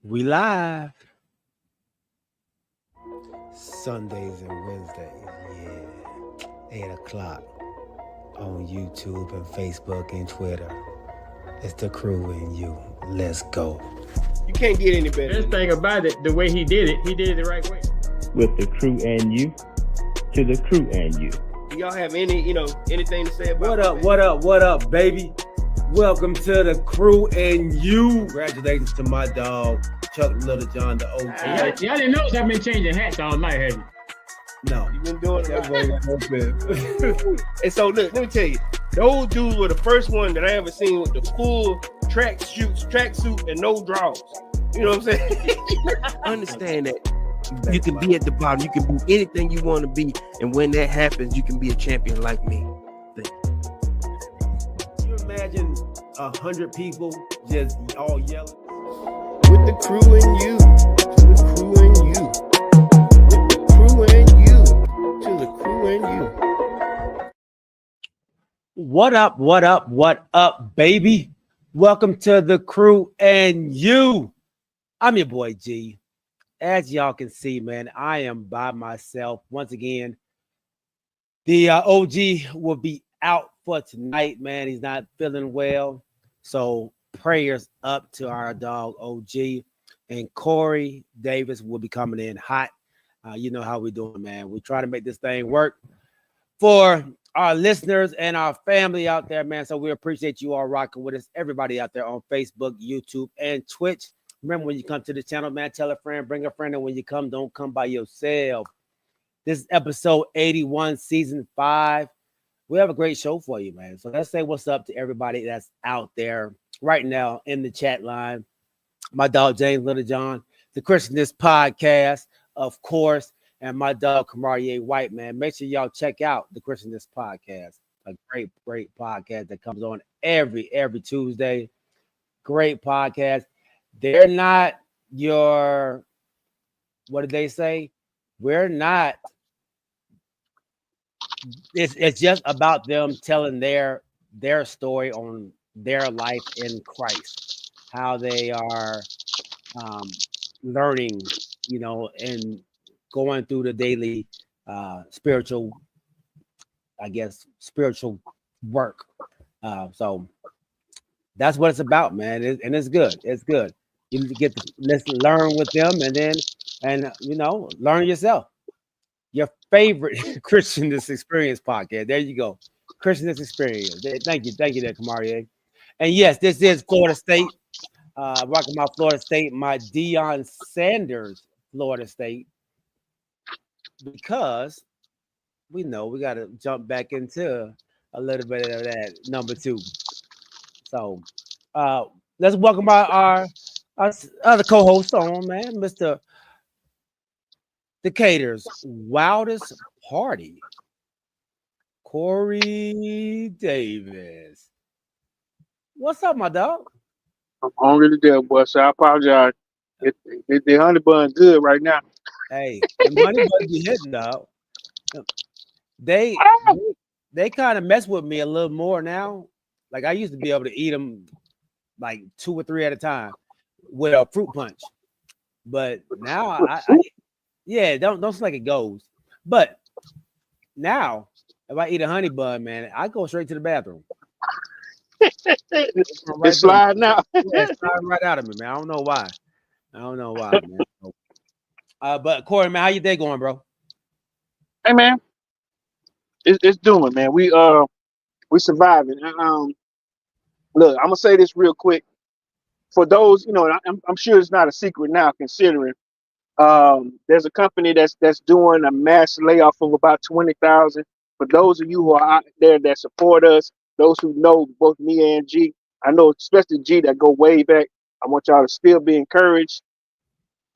We live Sundays and Wednesdays, yeah, 8 o'clock on YouTube and Facebook and Twitter. It's the crew and you. Let's go. You can't get any better. Best thing about it, the way he did it the right way. With the crew and you, to the crew and you. Do y'all have anything to say about What up, baby? Welcome to the crew and you. Congratulations to my dog, Chuck Little John, the OG. Y'all didn't notice I've been changing hats all night, have you? No. You've been doing it. And so look, let me tell you, those dudes were the first one that I ever seen with the full tracksuit and no drawers. You know what I'm saying? Understand that you can be at the bottom, you can be anything you want to be, and when that happens, you can be a champion like me. Can you imagine 100 people just all yelling? With the crew and you, to the crew and you. With the crew and you, to the crew and you. What up, baby? Welcome to the crew and you. I'm your boy G. As y'all can see, man, I am by myself. Once again, the OG will be out for tonight, man. He's not feeling well. So prayers up to our dog OG. And Corey Davis will be coming in hot. You know how we're doing, man. We try to make this thing work for our listeners and our family out there, man. So we appreciate you all rocking with us. Everybody out there on Facebook, YouTube, and Twitch. Remember, when you come to the channel, man, tell a friend, bring a friend. And when you come, don't come by yourself. This is episode 81, season 5. We have a great show for you, man. So let's say what's up to everybody that's out there right now in the chat line. My dog, James Littlejohn, the Christianist podcast, of course, and my dog, Kamarie White, man. Make sure y'all check out the Christianist podcast. A great podcast that comes on every Tuesday. Great podcast. They're not your, what did they say? We're not. It's just about them telling their story on their life in Christ, how they are learning, and going through the daily spiritual work. So that's what it's about, man. And it's good. It's good. You get to learn with them and learn yourself. Your favorite Christianist Experience podcast. There you go. Christianist Experience. Thank you there, Kamarie. And yes, this is Florida State. Rocking my Florida State, my Deion Sanders Florida State. Because we know we got to jump back into a little bit of that number 2. So let's welcome our other co-host on, man, Mr. Decatur's wildest party, Corey Davis. What's up, my dog? I'm hungry to death, boy, so I apologize. The honey bun good right now. Hey, the money must be hitting, dog. They kind of mess with me a little more now. Like I used to be able to eat them like 2 or 3 at a time with a fruit punch, but now I don't seem like it goes. But now if I eat a honey bun, man, I go straight to the bathroom. It's sliding out. Yeah, it's sliding right out of me, man. I don't know why, man. But Corey, man, how your day going, bro? Hey, man, it's doing, man. We surviving. Look, I'm gonna say this real quick. For those, I'm sure it's not a secret now, considering there's a company that's doing a mass layoff of about 20,000. For those of you who are out there that support us, those who know both me and G, I know especially G that go way back. I want y'all to still be encouraged,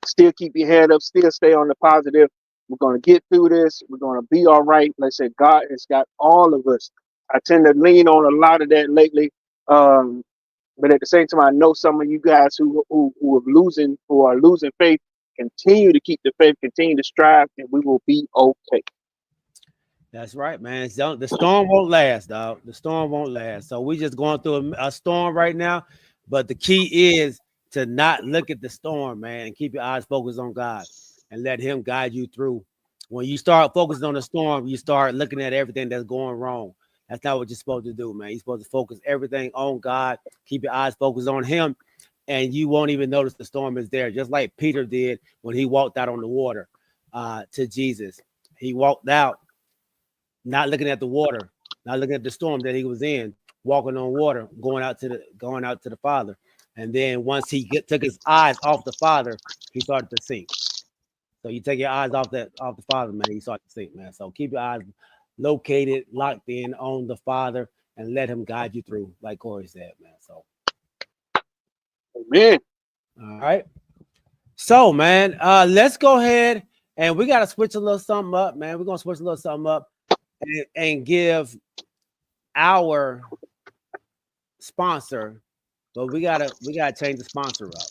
still keep your head up, still stay on the positive. We're gonna get through this. We're gonna be all right. Like I said, God has got all of us. I tend to lean on a lot of that lately. But at the same time, I know some of you guys who are losing faith. Continue to keep the faith, continue to strive, and we will be okay. That's right, man. The storm won't last, dog. The storm won't last. So we're just going through a storm right now. But the key is to not look at the storm, man, and keep your eyes focused on God and let him guide you through. When you start focusing on the storm, you start looking at everything that's going wrong. That's not what you're supposed to do, man. You're supposed to focus everything on God, keep your eyes focused on him, and you won't even notice the storm is there, just like Peter did when he walked out on the water to Jesus. He walked out, not looking at the water, not looking at the storm that he was in, walking on water, going out to the Father. And then once he took his eyes off the Father, he started to sink. So you take your eyes off the Father, man, you start to sink, man. So keep your eyes located, locked in on the Father, and let him guide you through, like Corey said, man. So, Amen. all right. So, man, let's go ahead and we got to switch a little something up, man. We're gonna switch a little something up and give our sponsor, but we gotta change the sponsor up.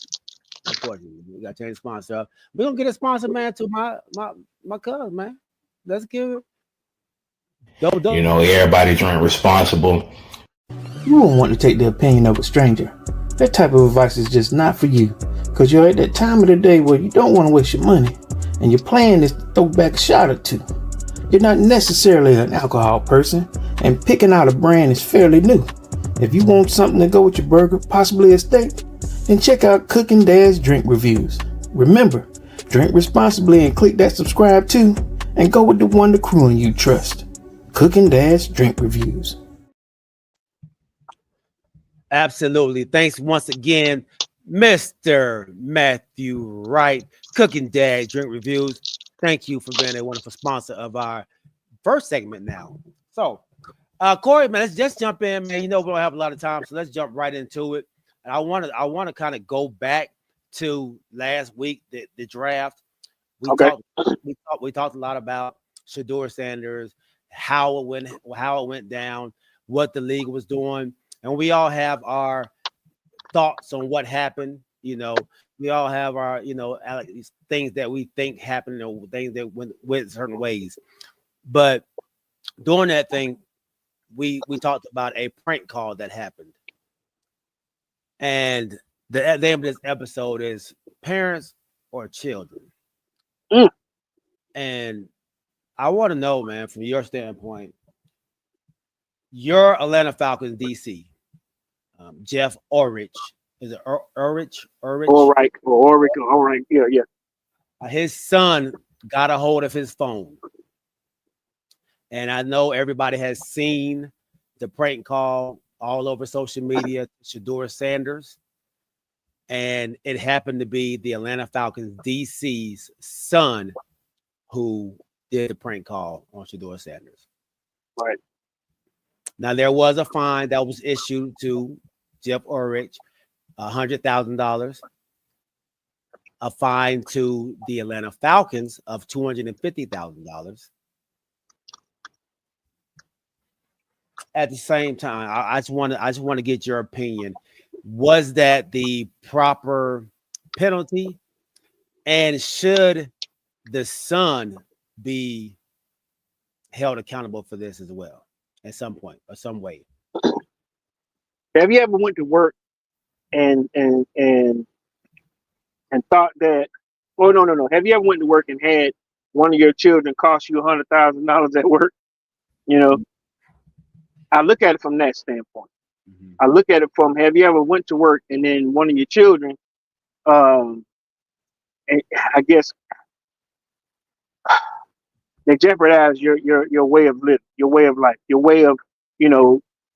Unfortunately, we gotta change the sponsor up. We're gonna get a sponsor, man, to my cousin, man. Let's give it. You know, everybody drink responsible. You won't want to take the opinion of a stranger. That type of advice is just not for you, because you're at that time of the day where you don't want to waste your money, and your plan is to throw back a shot or two. You're not necessarily an alcohol person, and picking out a brand is fairly new. If you want something to go with your burger, possibly a steak, then check out Cooking Dad's Drink Reviews. Remember, drink responsibly and click that subscribe too, and go with the one the crew and you trust. Cooking Dad's Drink Reviews. Absolutely. Thanks once again, Mr. Matthew Wright, Cooking Dad Drink Reviews. Thank you for being a wonderful sponsor of our first segment now. So, Corey, man, let's just jump in, man. You know, we don't have a lot of time, so let's jump right into it. And I want to kind of go back to last week, the draft. We talked a lot about Shedeur Sanders, how it went down, what the league was doing, and we all have our thoughts on what happened. You know, we all have our, things that we think happened or things that went certain ways. But during that thing, we talked about a prank call that happened. And the name of this episode is Parents or Children. And I want to know, man, from your standpoint, your Atlanta Falcons DC, Jeff Ulrich. Is it Ulrich? Ulrich. Yeah. His son got a hold of his phone. And I know everybody has seen the prank call all over social media, Shedeur Sanders. And it happened to be the Atlanta Falcons DC's son who did the prank call on Shedeur Sanders. Right. Now, there was a fine that was issued to Jeff Ulrich, $100,000. A fine to the Atlanta Falcons of $250,000. At the same time, I just want to get your opinion. Was that the proper penalty? And should the son be held accountable for this as well at some point or some way? Have you ever went to work and thought that? Oh, no. Have you ever went to work and had one of your children cost you $100,000 at work? You know, I look at it from that standpoint. Mm-hmm. I look at it from, have you ever went to work and then one of your children, and I guess they jeopardize your way of living, your way of life, your way of,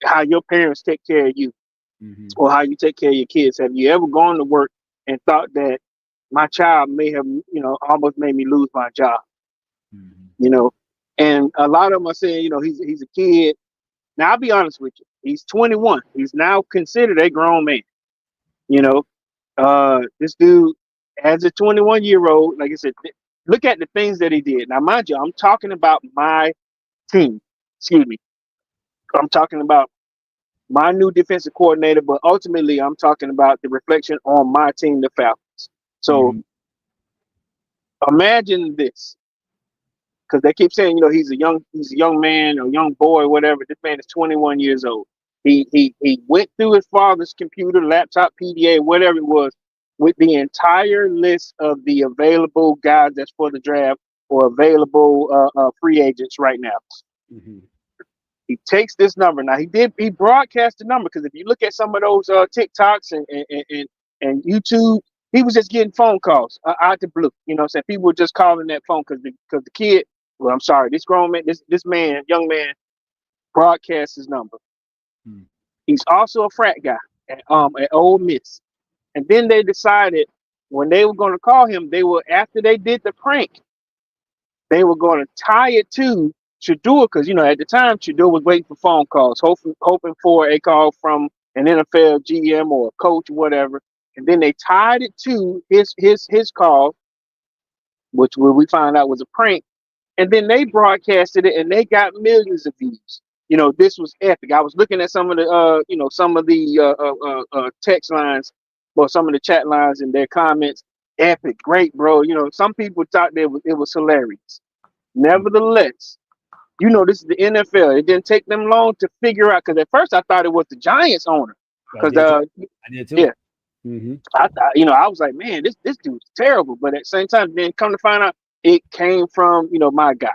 how your parents take care of you, mm-hmm. or how you take care of your kids. Have you ever gone to work and thought that my child may have, almost made me lose my job? Mm-hmm. And a lot of them are saying, he's a kid. Now, I'll be honest with you. He's 21. He's now considered a grown man. This dude, as a 21-year-old, like I said, look at the things that he did. Now, mind you, I'm talking about my team. Excuse me. I'm talking about my new defensive coordinator, but ultimately I'm talking about the reflection on my team, the Falcons. So imagine this. Because they keep saying, he's a young man or young boy, whatever. This man is 21 years old. He went through his father's computer, laptop, PDA, whatever it was, with the entire list of the available guys that's for the draft or available free agents right now. Mm-hmm. He takes this number. Now he broadcast the number, because if you look at some of those TikToks and YouTube, he was just getting phone calls out the blue. You know what I'm saying? People were just calling that phone because the kid, well, I'm sorry, this grown man, this young man broadcast his number. Hmm. He's also a frat guy at Ole Miss. And then they decided when they were going to call him, after they did the prank, they were going to tie it to Shador, because at the time Shador was waiting for phone calls, hoping for a call from an NFL GM or a coach or whatever. And then they tied it to his call, which we found out was a prank. And then they broadcasted it, and they got millions of views. This was epic. I was looking at some of the text lines or some of the chat lines and their comments. Epic, great, bro. Some people thought it was hilarious. Nevertheless, this is the NFL. It didn't take them long to figure out, because at first I thought it was the Giants owner. Because I did too. Yeah. Mm-hmm. I thought, I was like, man, this dude's terrible. But at the same time, then come to find out, it came from, my guy.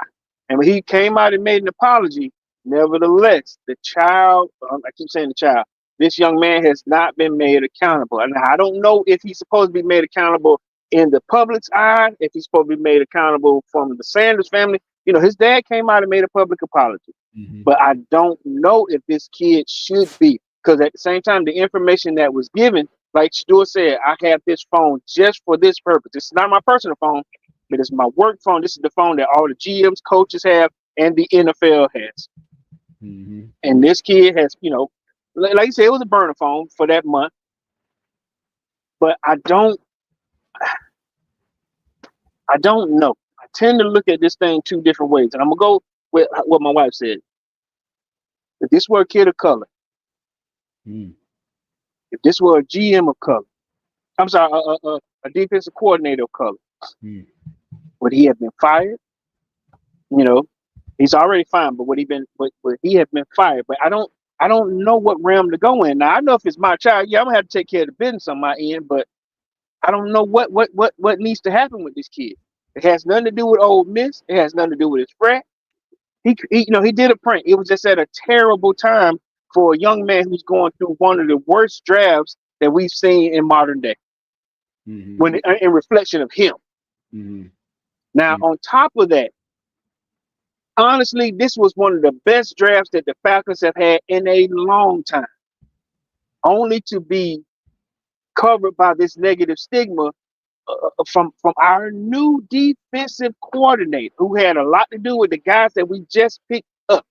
And when he came out and made an apology, nevertheless, the child, I keep saying the child, this young man has not been made accountable. And I don't know if he's supposed to be made accountable in the public's eye, if he's supposed to be made accountable from the Sanders family. His dad came out and made a public apology. Mm-hmm. But I don't know if this kid should be, because at the same time, the information that was given, like Shador said, I have this phone just for this purpose. It's not my personal phone, but it's my work phone. This is the phone that all the GMs, coaches have, and the NFL has. Mm-hmm. And this kid has, like you said, it was a burner phone for that month. But I don't know. I tend to look at this thing two different ways. And I'm going to go with what my wife said. If this were a kid of color, if this were a GM of color, I'm sorry, a defensive coordinator of color, would he have been fired? He's already fined, but would he have been fired? But I don't know what realm to go in. Now I know if it's my child, I'm gonna have to take care of the business on my end, but I don't know what needs to happen with this kid. It has nothing to do with Ole Miss. It has nothing to do with his frat. He did a prank. It was just at a terrible time for a young man who's going through one of the worst drafts that we've seen in modern day. Mm-hmm. When in reflection of him. Mm-hmm. Now, on top of that, honestly, this was one of the best drafts that the Falcons have had in a long time. Only to be covered by this negative stigma from our new defensive coordinator, who had a lot to do with the guys that we just picked up.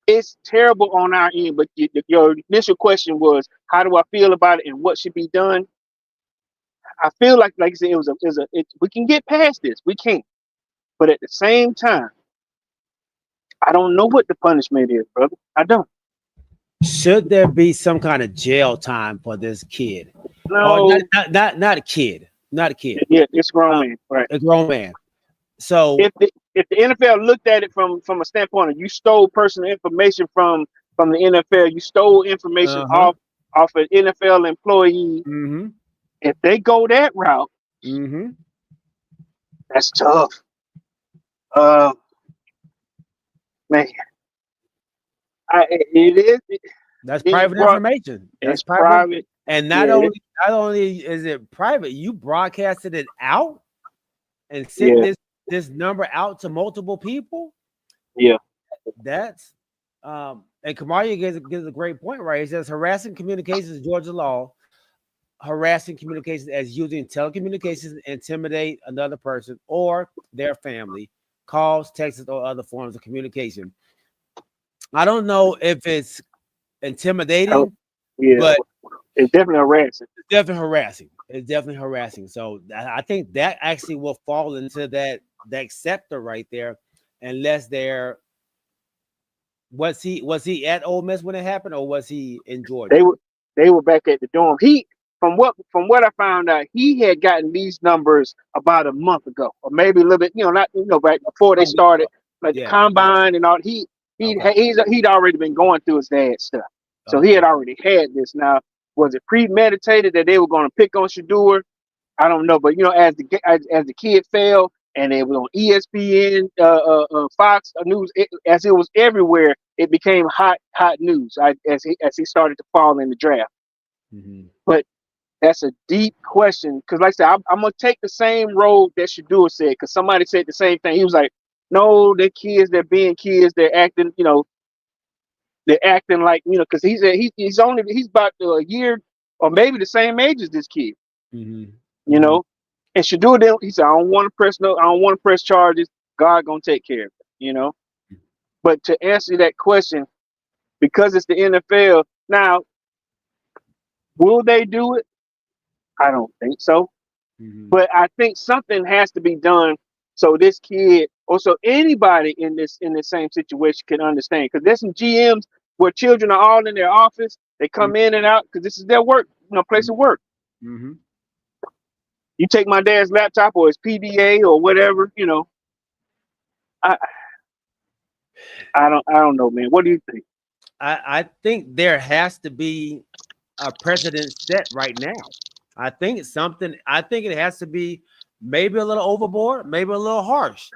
It's terrible on our end, but your initial question was, how do I feel about it and what should be done? I feel like I said, we can get past this. We can. But at the same time, I don't know what the punishment is, brother. I don't. Should there be some kind of jail time for this kid? No, not a kid. Not a kid. Yeah, it's a grown man, right? A grown man. So if the NFL looked at it from a standpoint of you stole personal information from the NFL, you stole information off an NFL employee. Mm-hmm. If they go that route, that's tough. Man, that's private information. That's private. And not only is it private, you broadcasted it out and sent this number out to multiple people. Yeah, that's and Kamaria gives a great point, right? He says harassing communications, Georgia law, harassing communications as using telecommunications to intimidate another person or their family, calls, texts, or other forms of communication. I don't know if it's intimidating, but it's definitely harassing. It's definitely harassing. So I think that actually will fall into that sector right there, unless was he at Ole Miss when it happened, or was he in Georgia? They were back at the dorm. From what I found out, he had gotten these numbers about a month ago, or maybe a little bit, right before they started, the combine and all. He'd already been going through his dad's stuff, so he had already had this. Now Was it premeditated that they were going to pick on Shador? I don't know, but as the kid fell and it was on ESPN, Fox News, as it was everywhere, it became hot news. As he started to fall in the draft. Mm-hmm. But that's a deep question because, like I said, I'm gonna take the same road that Shador said because somebody said the same thing. He was like, "No, they're kids. They're being kids. They're acting, they're acting like because he said he's about a year or maybe the same age as this kid." Mm-hmm. And Shador then he said, I don't want to press charges. God gonna take care of it, But to answer that question, because it's the NFL, now will they do it? I don't think so. Mm-hmm. But I think something has to be done so this kid or so anybody in the same situation can understand. Because there's some GMs where children are all in their office, they come in and out because this is their work, place of work. Mm-hmm. You take my dad's laptop or his PDA or whatever, I don't know, man. What do you think? I think there has to be a precedent set right now. I think it has to be maybe a little overboard, maybe a little harsh.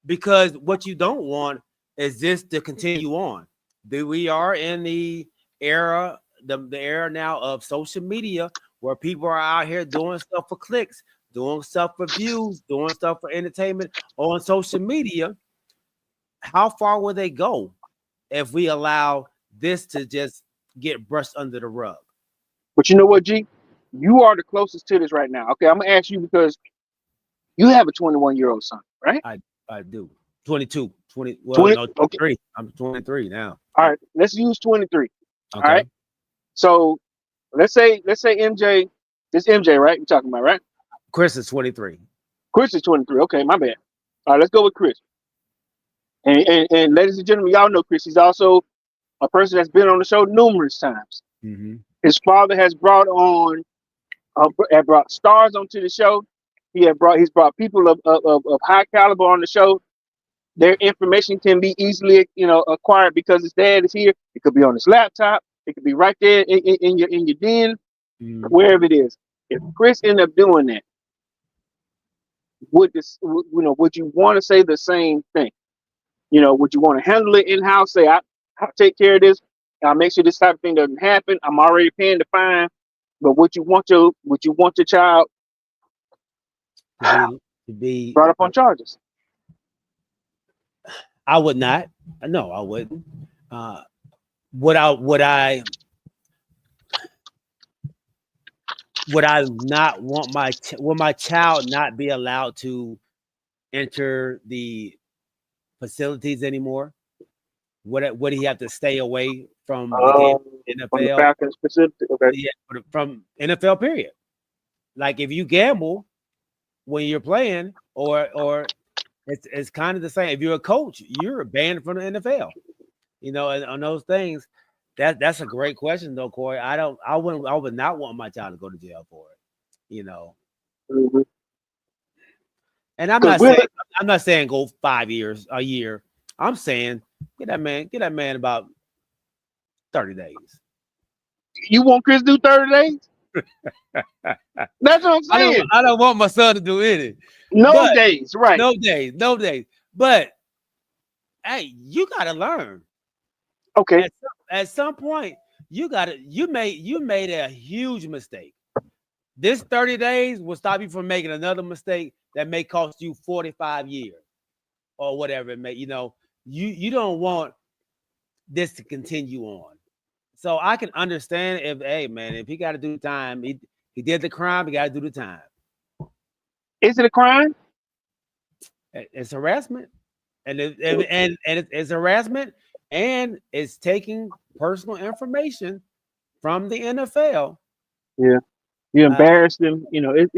Because what you don't want is this to continue on. We are in the era, the era now of social media where people are out here doing stuff for clicks, doing stuff for views, doing stuff for entertainment on social media. How far will they go if we allow this to just get brushed under the rug? But you know what, G? You are the closest to this right now. Okay, I'm gonna ask you because you have a 21-year-old son, right? I do. 22. 20. Well, 20, no, 23. Okay. I'm 23 now. All right, let's use 23. Okay. All right. So let's say MJ, this MJ, right? You're talking about, right? Chris is 23. Chris is 23. Okay, my bad. All right, let's go with Chris. And ladies and gentlemen, y'all know Chris. He's also a person that's been on the show numerous times. Mm-hmm. His father has brought stars onto the show. He's brought people of high caliber on the show. Their information can be easily, acquired because his dad is here. It could be on his laptop. It could be right there in your den, wherever it is. If Chris ended up doing that, would you want to say the same thing? Would you want to handle it in house? Say, I'll take care of this. I'll make sure this type of thing doesn't happen. I'm already paying the fine. But would you want your child to be brought up on charges? I would not. No, I wouldn't. Would I not want my child not be allowed to enter the facilities anymore? Would he have to stay away from the game, NFL? From the Falcons specifically? Okay. Yeah, from NFL period. Like if you gamble when you're playing, or it's kind of the same. If you're a coach, you're banned from the NFL. And on those things, that's a great question though, Corey. I would not want my child to go to jail for it. Mm-hmm. And I'm not saying go 5 years, a year. I'm saying get that man about 30 days. You want Chris to do 30 days? That's what I'm saying. I don't want my son to do any. No days, right? No days. But hey, you gotta learn. Okay. At some point, you made a huge mistake. This 30 days will stop you from making another mistake that may cost you 45 years or whatever it may. You don't want this to continue on. So I can understand if he got to do time, he did the crime, he got to do the time. Is it a crime? It's harassment, and it's harassment, and it's taking personal information from the NFL. Yeah, you embarrassed them. You don't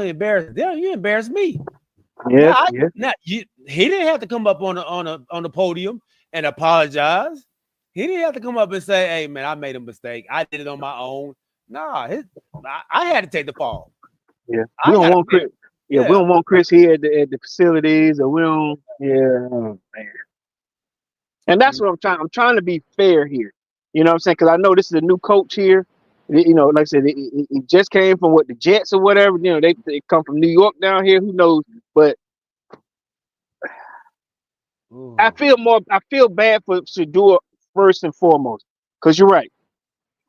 embarrass them. You embarrass me. Yeah, he didn't have to come up on the podium and apologize. He didn't have to come up and say, "Hey, man, I made a mistake. I did it on my own." Nah, I had to take the fall. Yeah, we don't want Chris. Yeah, we don't want Chris here at the facilities, or we don't. Yeah, oh, man. And that's what I'm trying. I'm trying to be fair here. You know what I'm saying? Because I know this is a new coach here. You know, like I said, it just came from the Jets or whatever. You know, they come from New York down here. Who knows? But Ooh. I feel bad for Shador first and foremost, because you're right.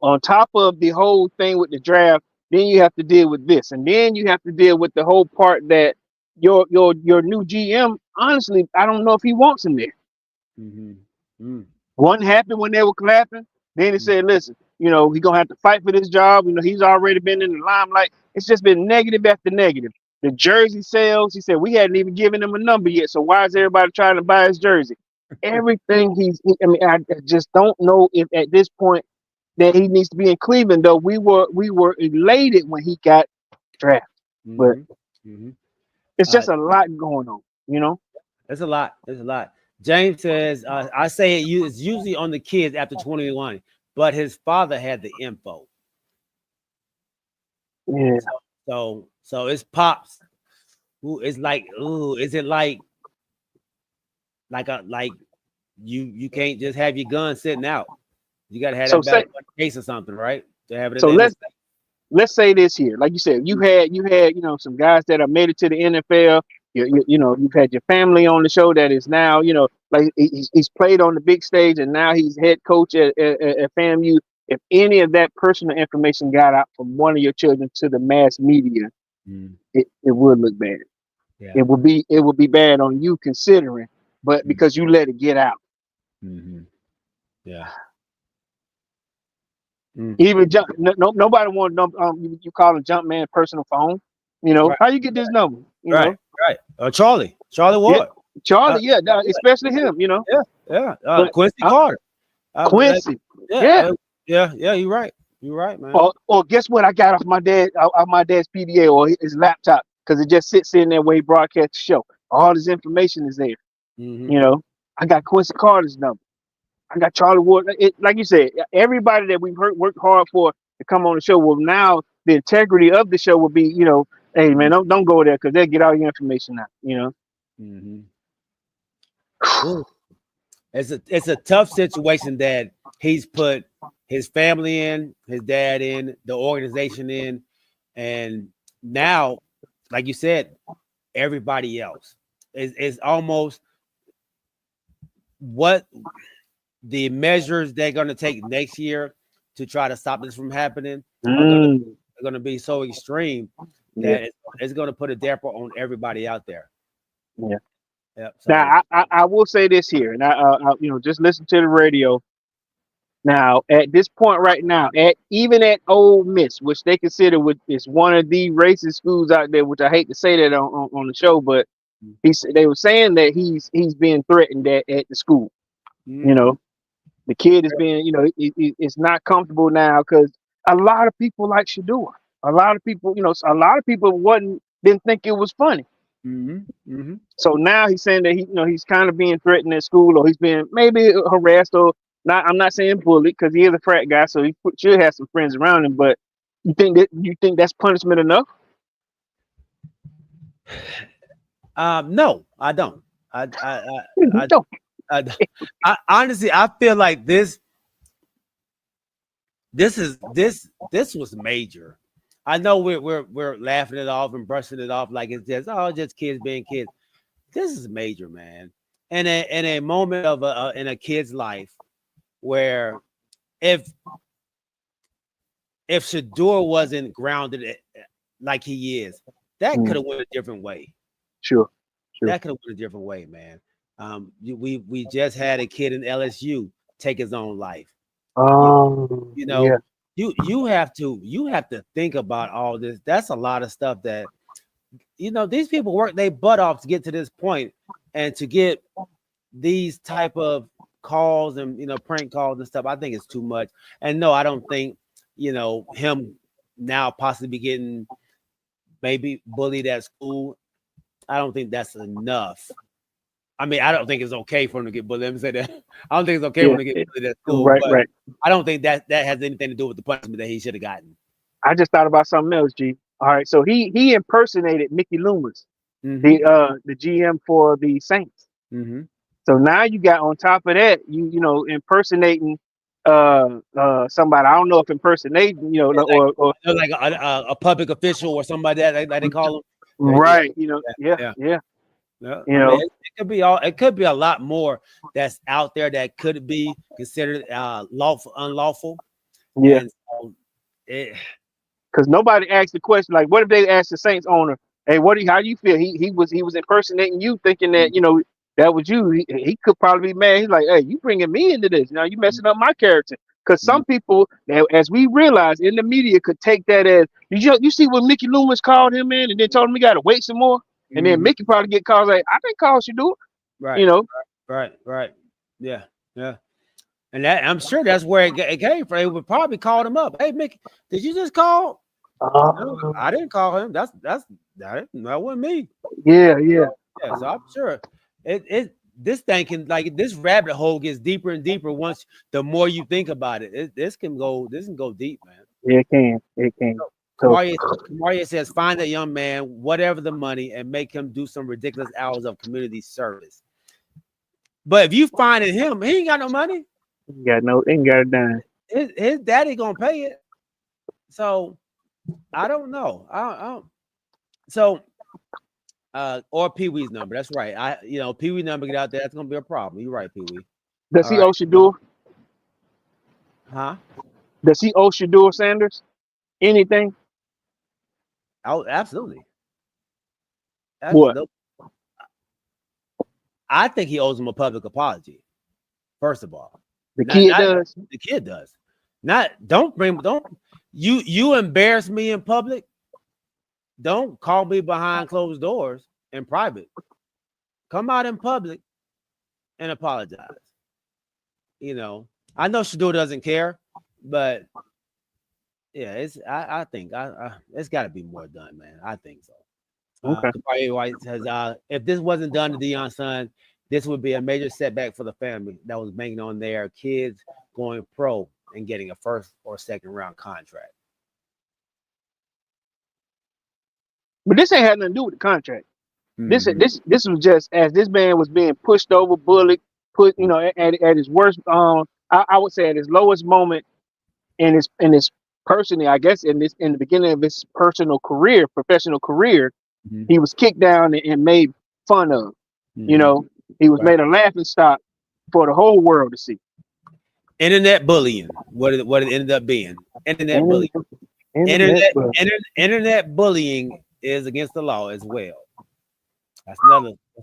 On top of the whole thing with the draft, then you have to deal with this, and then you have to deal with the whole part that your new GM. Honestly, I don't know if he wants him there. One happened when they were clapping. Then he said, "Listen, you know, he's gonna have to fight for this job. You know, he's already been in the limelight. It's just been negative after negative. The jersey sales, he said, we hadn't even given him a number yet. So why is everybody trying to buy his jersey? Everything I just don't know if at this point that he needs to be in Cleveland. Though we were elated when he got drafted, but it's just a lot going on. You know, it's a lot. It's a lot. James says, I say it's usually on the kids after 21, but his father had the info. Yeah. So it's pops. Ooh, it's like, is it like you can't just have your gun sitting out. You gotta have that back case or something, right? To have it. So let's say this here, like you said, you had some guys that are made it to the NFL. You know, you've had your family on the show that is now, you know, like he's played on the big stage and now he's head coach at FAMU. If any of that personal information got out from one of your children to the mass media, it would look bad. Yeah. It would be bad on you considering, but because you let it get out. Yeah. Even nobody wanted you call him jump man personal phone. You know, how you get this number? You know? Right. Charlie Ward. Yeah, Charlie, especially him, you know. Yeah. Quincy Carter. Quincy. Yeah, you're right. You're right, man. Or guess what I got off my dad's PDA or his laptop, because it just sits in there where he broadcasts the show. All his information is there. You know, I got Quincy Carter's number. I got Charlie Ward. Like you said, everybody that we've worked hard for to come on the show will now, the integrity of the show will be, you know, hey man, don't go there because they'll get all your information out, you know. It's a tough situation that he's put his family in, his dad in, the organization in, and now, like you said, everybody else is almost what the measures they're going to take next year to try to stop this from happening are going to be so extreme that it's going to put a damper on everybody out there. Yeah. Yep. Now I will say this here, and I you know, just listen to the radio. Now at this point right now, even at Ole Miss, which they consider is one of the racist schools out there, which I hate to say that on the show, but they were saying that he's being threatened at the school. You know, the kid is being, you know, it's not comfortable now because a lot of people like Shador. A lot of people, you know, didn't think it was funny. So now he's saying that he's kind of being threatened at school, or he's being maybe harassed, or not. I'm not saying bullied because he is a frat guy, so he should have some friends around him. But you think that's punishment enough? No, I don't. I don't. I honestly, I feel like this was major. I know we're laughing it off and brushing it off like it's just kids being kids. This is major, man. And in a moment of in a kid's life where if Shador wasn't grounded like he is, that could have went a different way. Sure. That could have went a different way, man. We just had a kid in LSU take his own life. You know. Yeah. You have to think about all this. That's a lot of stuff that, you know, these people work their butt off to get to this point, and to get these type of calls and, you know, prank calls and stuff. I think it's too much. And no, I don't think, you know, him now possibly getting maybe bullied at school. I don't think that's enough. I mean, I don't think it's okay for him to get bullied. Let me say that. I don't think it's okay for him to get bullied at school. Right. I don't think that has anything to do with the punishment that he should have gotten. I just thought about something else, G. All right, so he impersonated Mickey Loomis, the GM for the Saints. So now you got on top of that, you know, impersonating somebody, I don't know if impersonating, you know, or like a public official or somebody that they call them. right, you know, yeah. Yeah. You I know, mean, it could be all. It could be a lot more that's out there that could be considered unlawful. yeah. And so Because nobody asked the question like, what if they asked the Saints owner, "Hey, how do you feel?" He was impersonating you, thinking that that was you. He could probably be mad. He's like, "Hey, you bringing me into this? Now you messing up my character." Because some people, as we realize in the media, could take that as you see what Mickey Loomis called him in, and then told him he got to wait some more, and then Mickey probably get called like, "I didn't call you, do it," right, you know. right, yeah. And that I'm sure that's where it came from. They would probably call him up. Hey, Mickey, did you just call? No, I didn't call him. That wasn't me. Yeah. So I'm sure this thing can, like, this rabbit hole gets deeper and deeper once the more you think about it. This can go deep, man. Yeah, it can. So, Kamaria says, find a young man, whatever the money, and make him do some ridiculous hours of community service. But if you find him, he ain't got no money. ain't got a dime. His daddy gonna pay it. So I don't know. I don't. So or Pee Wee's number. That's right. Pee Wee number, get out there. That's gonna be a problem. You're right, Pee Wee. Does he owe Shador? Huh? Does he owe Shador Sanders anything? Oh, absolutely. What? I think he owes him a public apology. First of all, the kid does. Don't you embarrass me in public. Don't call me behind closed doors in private. Come out in public and apologize. I know Shador doesn't care, but yeah, I think it's got to be more done, man. I think so. Okay. White says, if this wasn't done to Deion's son, this would be a major setback for the family that was banking on their kids going pro and getting a first or second round contract. But this ain't had nothing to do with the contract. This was just as this man was being pushed over, bullied, put at his worst. I would say at his lowest moment in his personally, I guess in the beginning of his professional career, he was kicked down and made fun of. He was made a laughing stock for the whole world to see. Internet bullying. What it ended up being. Internet bullying. Internet bullying is against the law as well. That's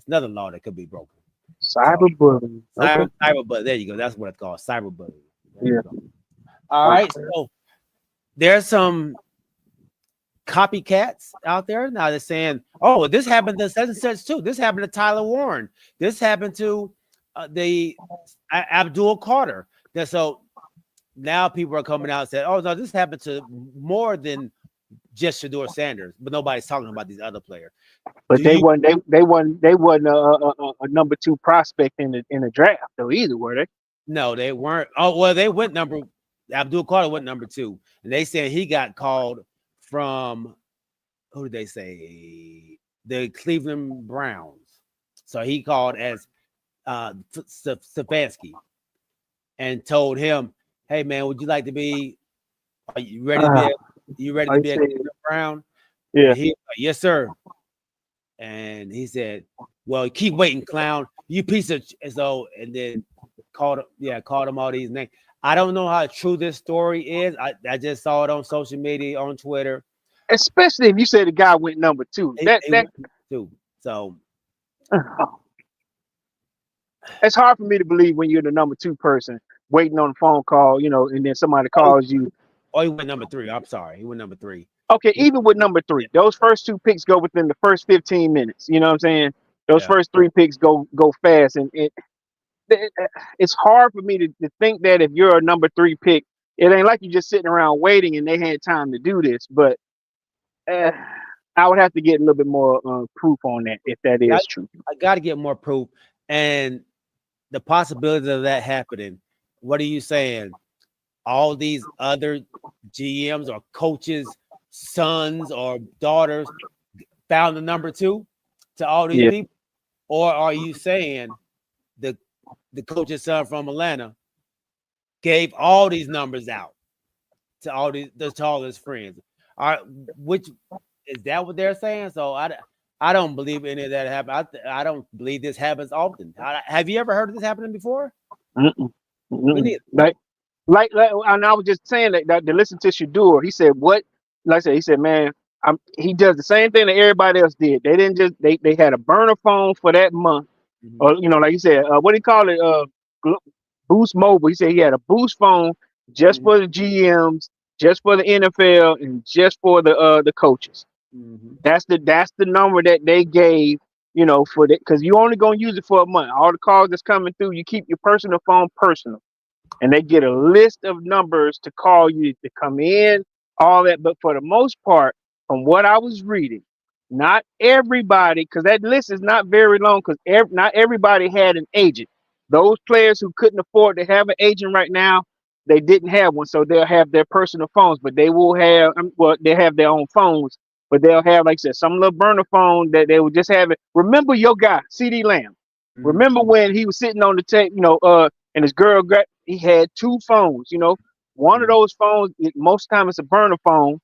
another law that could be broken. Cyberbullying. Cyberbullying. There you go. That's what it's called. Cyberbullying. Yeah. All right. So there's some copycats out there now. They're saying, "Oh, this happened to such and such too. This happened to Tyler Warren. This happened to the Abdul Carter." So now people are coming out and saying, "Oh no, this happened to more than just Shador Sanders," but nobody's talking about these other players. But they wasn't a number 2 prospect in the draft though either, were they? No, they weren't. Oh well, they went Abdul Carter went number 2, and they said he got called from, who did they say? The Cleveland Browns. So he called as Stefanski and told him, "Hey man, would you like to be? Are you ready to be? You ready to be a Cleveland Brown?" Yeah. He, yes, sir. And he said, "Well, keep waiting, clown. You piece of." And then called him all these names. I don't know how true this story is. I just saw it on social media, on Twitter. Especially if you say the guy went number 2. So it's hard for me to believe when you're the number 2 person waiting on a phone call, and then somebody calls you. Oh, he went number 3. I'm sorry. He went number 3. Okay, even with number 3, those first 2 picks go within the first 15 minutes. You know what I'm saying? Those first 3 picks go fast, and it's hard for me to think that if you're a number 3 pick, it ain't like you just sitting around waiting and they had time to do this. But I would have to get a little bit more proof on that if that is true. I got to get more proof, and the possibility of that happening. What are you saying? All these other GMs or coaches, sons or daughters found the number 2 to all these people? Or are you saying the coach's son from Atlanta gave all these numbers out to all his friends. All right, which is that what they're saying? So I don't believe any of that happened. I don't believe this happens often. Have you ever heard of this happening before? Mm-mm. Me Mm-mm. neither. Like, and I was just saying that to listen to Shadur, he said, what, like I said, he said, man, he does the same thing that everybody else did. They didn't just, they had a burner phone for that month. Mhm. Or, like you said, what do you call it? Boost Mobile. He said he had a Boost phone just Mhm. for the GMs, just for the NFL, and just for the coaches. Mhm. That's the number that they gave, for that, because you only gonna use it for a month. All the calls that's coming through, you keep your personal phone personal, and they get a list of numbers to call you to come in, all that. But for the most part, from what I was reading, not everybody, because that list is not very long, because not everybody had an agent. Those players who couldn't afford to have an agent right now, they didn't have one, so they'll have their personal phones, but they will have, well, they have their own phones, but they'll have, like I said, some little burner phone that they would just have it. Remember your guy, CD Lamb. Mhm. Remember when he was sitting on the tape, and his girl he had two phones, one of those phones, most time it's a burner phone,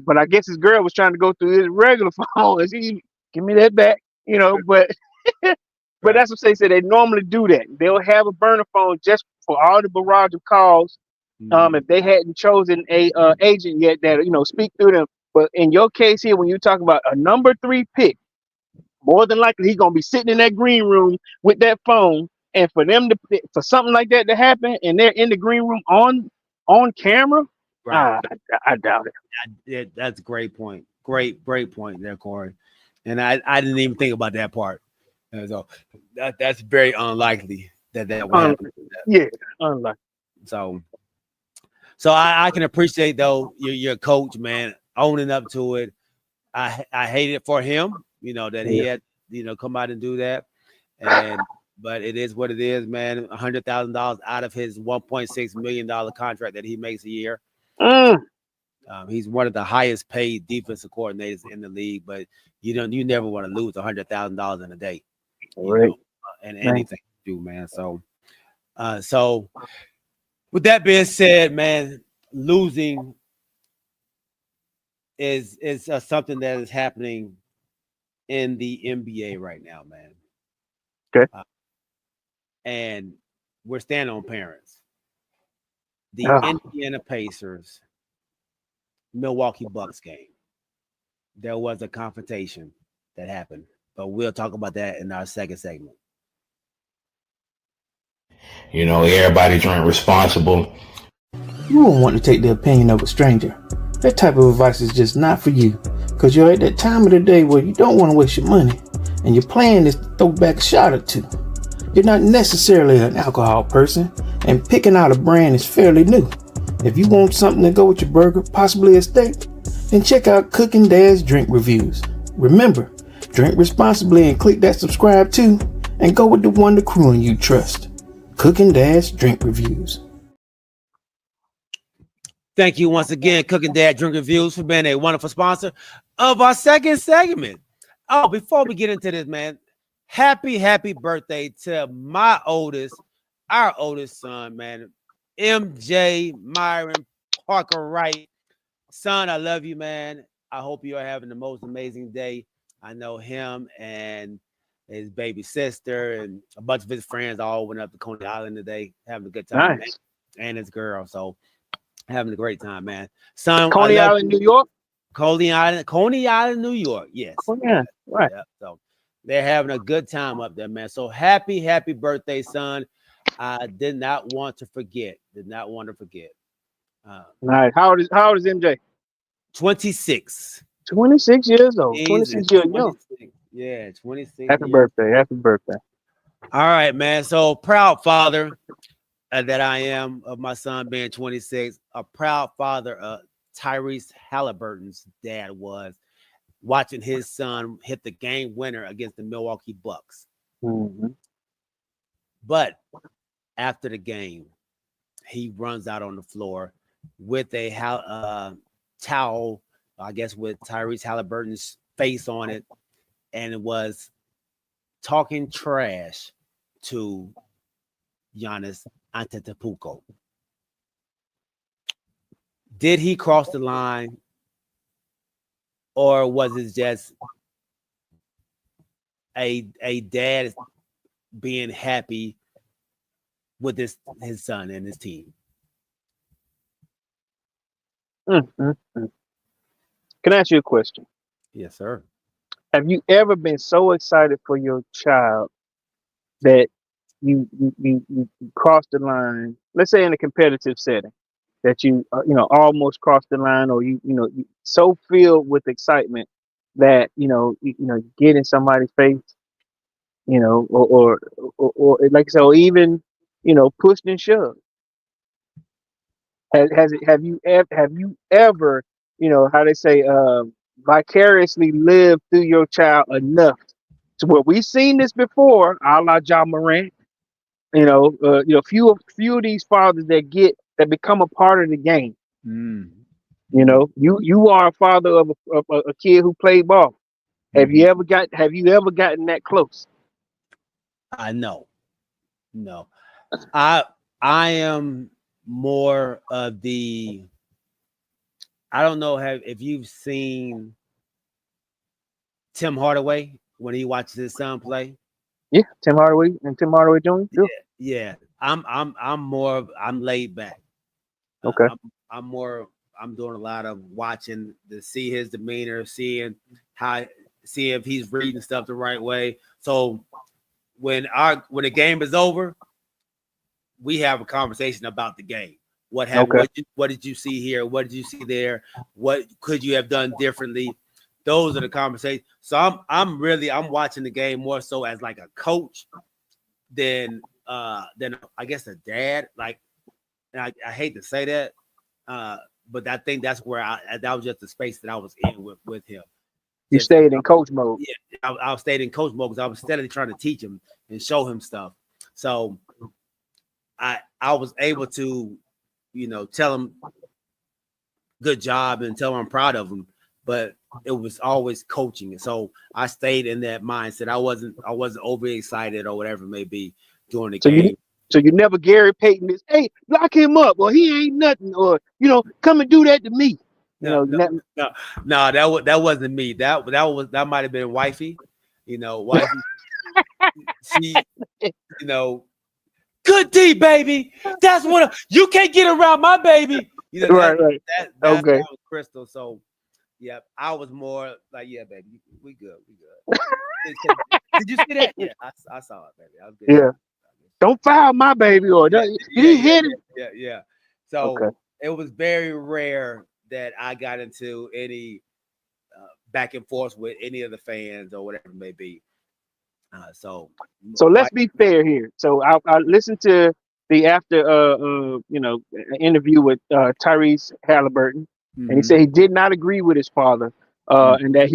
but I guess his girl was trying to go through his regular phone and he give me that back, but but Right. that's what they said. They normally do that. They'll have a burner phone just for all the barrage of calls. Mhm. If they hadn't chosen a agent yet that speak through them. But in your case here, when you talk about a number 3 pick, more than likely he's gonna be sitting in that green room with that phone. And for something like that to happen, and they're in the green room on camera, Right. I doubt it. Yeah, that's a great point. Great point there, Corey. And I didn't even think about that part. And so that's very unlikely that would happen. Yeah, unlike. So I can appreciate though your coach, man, owning up to it. I hate it for him, that he had, come out and do that. But it is what it is, man. $100,000 out of his $1.6 million contract that he makes a year. Mm, He's one of the highest paid defensive coordinators in the league, but you never want to lose $100,000 in a day, right. and anything to do, man. So with that being said, man, losing is something that is happening in the NBA right now, man. Okay. And we're standing on parents. The Ah. Indiana Pacers, Milwaukee Bucks game. There was a confrontation that happened, but we'll talk about that in our second segment. Everybody drink responsible. You won't want to take the opinion of a stranger. That type of advice is just not for you, because you're at that time of the day where you don't want to waste your money, and your plan is to throw back a shot or two. You're not necessarily an alcohol person, and picking out a brand is fairly new. If you want something to go with your burger, possibly a steak, then check out Cooking Dad's Drink Reviews. Remember, drink responsibly and click that subscribe too, and go with the one the crew and you trust. Cooking Dad's Drink Reviews. Thank you once again, Cooking Dad Drink Reviews, for being a wonderful sponsor of our second segment. Oh, before we get into this, man, happy birthday to our oldest son, man, MJ Myron Parker Wright. Son, I love you, man. I hope you are having the most amazing day. I know him and his baby sister and a bunch of his friends all went up to Coney Island today, having a good time, Nice. man, and his girl. So having a great time, man. Son, Coney Island, New York. Coney Island, New York. Yes. Oh, yeah, right. Yeah. So they're having a good time up there, man. So happy birthday, son. I did not want to forget. Nice. How old is MJ? 26. 26 years old. He's 26 years young. 26. Yeah, 26. Happy years. birthday. Happy birthday. All right, man. So proud father that I am of my son being 26. A proud father. Tyrese Halliburton's dad was watching his son hit the game winner against the Milwaukee Bucks. Mm-hmm. But after the game, he runs out on the floor with a towel, I guess, with Tyrese Halliburton's face on it, and it was talking trash to Giannis Antetokounmpo. did he cross the line, or was it just a dad being happy with his son and his team? Can I ask you a question? Yes, sir. Have you ever been so excited for your child that you crossed the line? Let's say in a competitive setting, that you almost crossed the line, or you so filled with excitement that you get in somebody's face, or like I said, or even pushed and shoved. Have you ever how they say vicariously lived through your child enough to where we've seen this before, a la John Morant, few of these fathers that become a part of the game. You are a father of a kid who played ball. Have you ever gotten that close? I know. No. I am more of the, I don't know if you've seen Tim Hardaway when he watches his son play. Yeah, Tim Hardaway Jr. Sure. Yeah. I'm laid back. Okay. I'm doing a lot of watching to see his demeanor, see if he's reading stuff the right way. So when the game is over, we have a conversation about the game. What happened? Okay. What did you see here? What did you see there? What could you have done differently? Those are the conversations. So I'm watching the game more so as like a coach than I guess a dad. Like, I hate to say that, but I think that's where that was just the space that I was in with him. You stayed in coach mode. Yeah, I stayed in coach mode because I was steadily trying to teach him and show him stuff. So I was able to, tell him good job and tell him I'm proud of him, but it was always coaching. And so I stayed in that mindset. I wasn't overly excited or whatever it may be during the game. So you never Gary Payton this, hey, lock him up, or he ain't nothing, or come and do that to me. No, that wasn't me. That might have been wifey. Wifey. She, good D, baby. That's what you can't get around my baby. Right. That Okay. was Crystal. So yeah, I was more like, yeah, baby, we good. Did you see that? Yeah, I saw it, baby. I was good. Yeah. Don't foul my baby, or he hit it. Yeah. So okay. It was very rare that I got into any back and forth with any of the fans or whatever it may be. So let's be fair here. So I listened to the after interview with Tyrese Halliburton, and he said he did not agree with his father, and that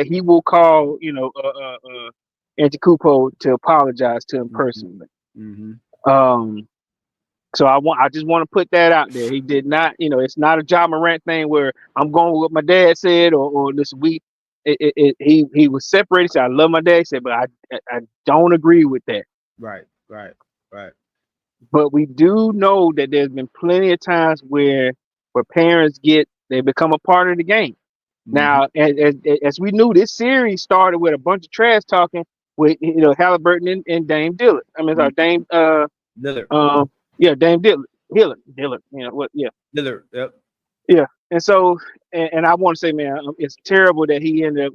he will call Antetokounmpo to apologize to him personally. So I just want to put that out there. He did not, it's not a John Morant thing where I'm going with what my dad said, or listen, he was separated. He said, I love my dad. He said, but I don't agree with that. Right. But we do know that there's been plenty of times where parents they become a part of the game. Now, as we knew, this series started with a bunch of trash talking with Halliburton and Dame Dillard. I mean, Dame Lillard. Dame Dillard. Dillard. Lillard. Yep. Yeah, and so and I want to say, man, it's terrible that he ended up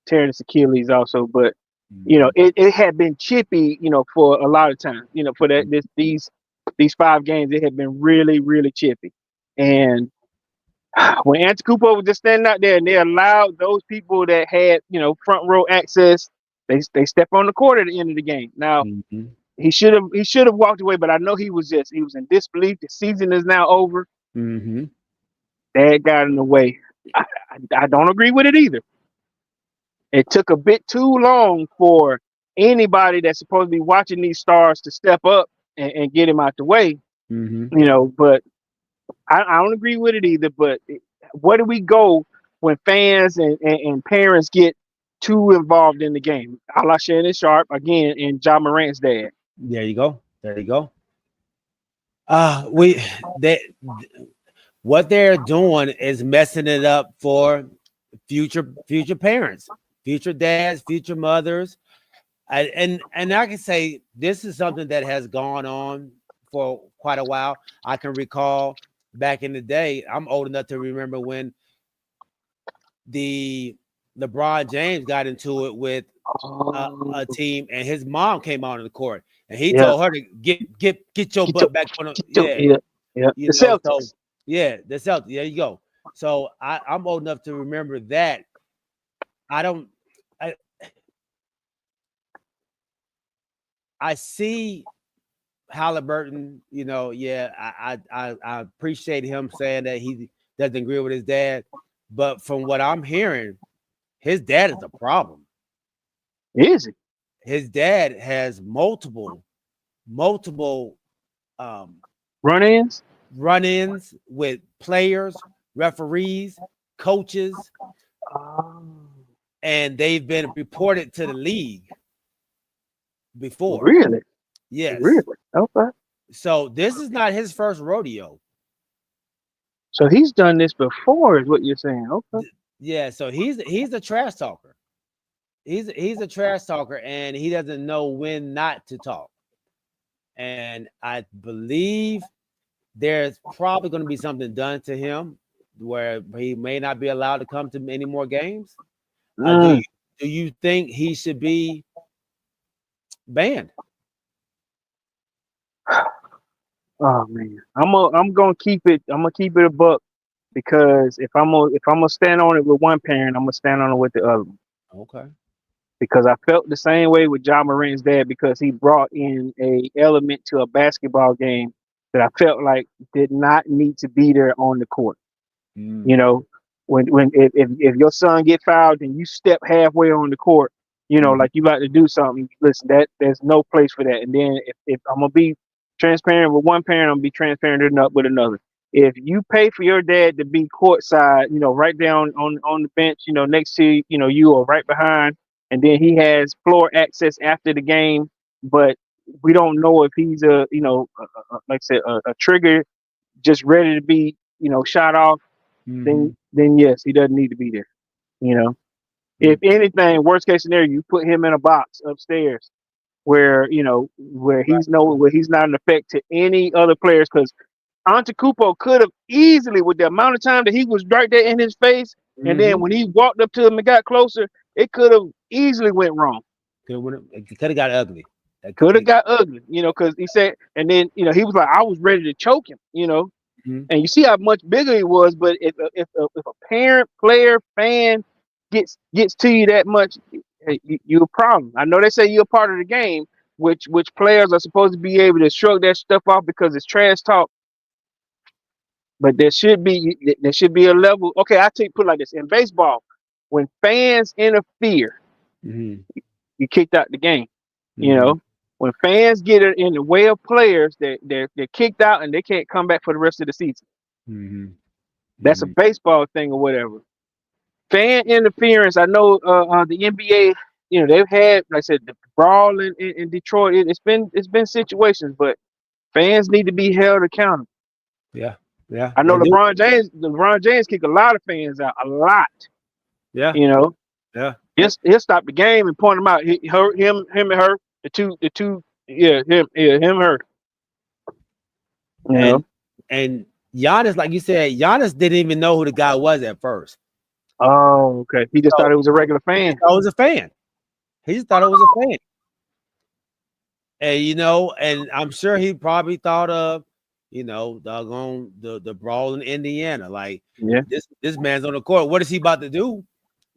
tearing his Achilles also, but it had been chippy, for a lot of time, for these 5 games, it had been really, really chippy, and when Antetokounmpo was just standing out there and they allowed those people that had, front row access, they step on the court at the end of the game. Now, he should have walked away, but I know he was in disbelief. The season is now over. Dad got in the way. I don't agree with it either. It took a bit too long for anybody that's supposed to be watching these stars to step up and get him out the way. But I don't agree with it either, but where do we go when fans and parents get too involved in the game? A la Shannon Sharp, again, and John Morant's dad. There you go. what they're doing is messing it up for future parents, future dads, future mothers. And I can say this is something that has gone on for quite a while. I can recall back in the day, I'm old enough to remember when the LeBron James got into it with a team, and his mom came out on the court, and he told her to get your butt back on. Yeah. The Celtics. So, yeah, the Celtics. There you go. So I'm old enough to remember that. I see Halliburton. I appreciate him saying that he doesn't agree with his dad, but from what I'm hearing, his dad is a problem. Is it? His dad has multiple Run-ins with players, referees, coaches, and they've been reported to the league before. Really? Yes. Really? Okay. So this is not his first rodeo. So he's done this before, is what you're saying? Okay. Yeah. So he's a trash talker. He's a trash talker, and he doesn't know when not to talk. And I believe there's probably going to be something done to him where he may not be allowed to come to any more games. Do you think he should be banned? Oh man, I'm gonna keep it. I'm gonna keep it a buck, because if I'm gonna stand on it with one parent, I'm gonna stand on it with the other one. Okay. Because I felt the same way with John Morant's dad, because he brought in a element to a basketball game that I felt like did not need to be there on the court. You know, if your son get fouled and you step halfway on the court, like you like to do something, listen, that there's no place for that. And then if I'm gonna be transparent with one parent, I'm gonna be transparent enough with another. If you pay for your dad to be courtside, right down on the bench, next to you or right behind, and then he has floor access after the game, but we don't know if he's like I said, a trigger just ready to be, shot off, then yes, he doesn't need to be there. If anything, worst case scenario, you put him in a box upstairs where where he's not an effect to any other players, because Antetokounmpo could have easily, with the amount of time that he was right there in his face, and then when he walked up to him and got closer, it could have easily went wrong. It could have got ugly. Could have got ugly, because he said, and then he was like, I was ready to choke him, and you see how much bigger he was. But if a parent, player, fan gets to you that much, you're a problem. I know they say you're a part of the game, which players are supposed to be able to shrug that stuff off because it's trash talk. But there should be a level. Okay, put it like this: in baseball, when fans interfere, you kicked out the game. When fans get in the way of players, they're kicked out and they can't come back for the rest of the season. That's a baseball thing or whatever. Fan interference. I know the NBA. They've had, like I said, the brawl in Detroit. It's been situations, but fans need to be held accountable. Yeah. I know LeBron James kick a lot of fans out, a lot. Yeah. Yeah. He'll stop the game and point them out. Him and her, the two. Yeah, him and her. And Giannis, like you said, Giannis didn't even know who the guy was at first. Oh, okay. He just thought it was a regular fan. He was a fan. He just thought it was a fan. And and I'm sure he probably thought of, doggone the brawl in Indiana. Like, this man's on the court. What is he about to do?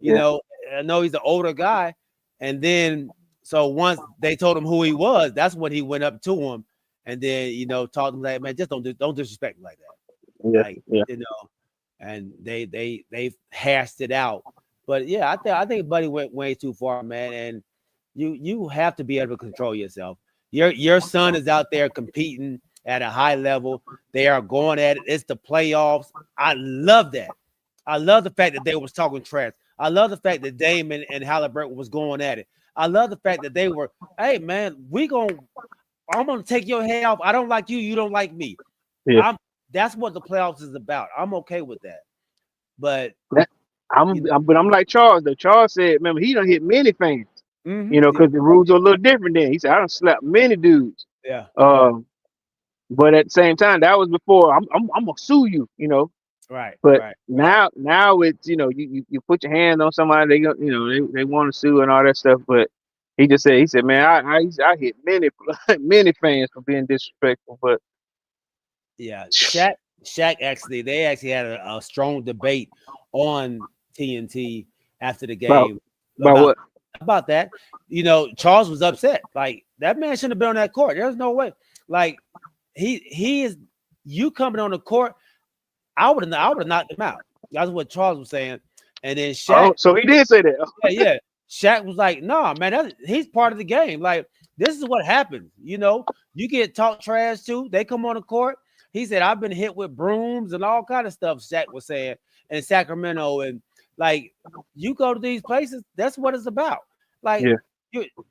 I know he's an older guy. And then so once they told him who he was, that's when he went up to him and then talked to him like, man, just don't disrespect me like that. And they hashed it out. But yeah, I think Buddy went way too far, man. And you have to be able to control yourself. Your son is out there competing at a high level. They are going at it. It's the playoffs. I love that. I love the fact that they was talking trash. I love the fact that Damon and Halliburton was going at it. I love the fact that they were, hey man, I'm gonna take your head off. I don't like you, you don't like me. Yeah. that's what the playoffs is about. I'm okay with that. But I'm like Charles. Though Charles said, remember, he done hit many fans. mm-hmm, You know, because the rules are a little different. Then he said, I done slapped many dudes. yeah. But at the same time, that was before I'm gonna sue you. You know. Right. But right. now it's, you know, you put your hand on somebody, they go, you know, they want to sue and all that stuff. But he said, man, I hit many many fans for being disrespectful. But yeah, Shaq they actually had a strong debate on TNT after the game about that. You know, Charles was upset. Like, that man shouldn't have been on that court. There's no way. Like, he is, you coming on the court, I would have knocked him out. That's what Charles was saying. And then Shaq. So he did say that. Yeah. Shaq was like, "No, man, he's part of the game. Like, this is what happens. You know, you get talked trash too. They come on the court." He said, "I've been hit with brooms and all kind of stuff." Shaq was saying in Sacramento, and like, you go to these places, that's what it's about. Like,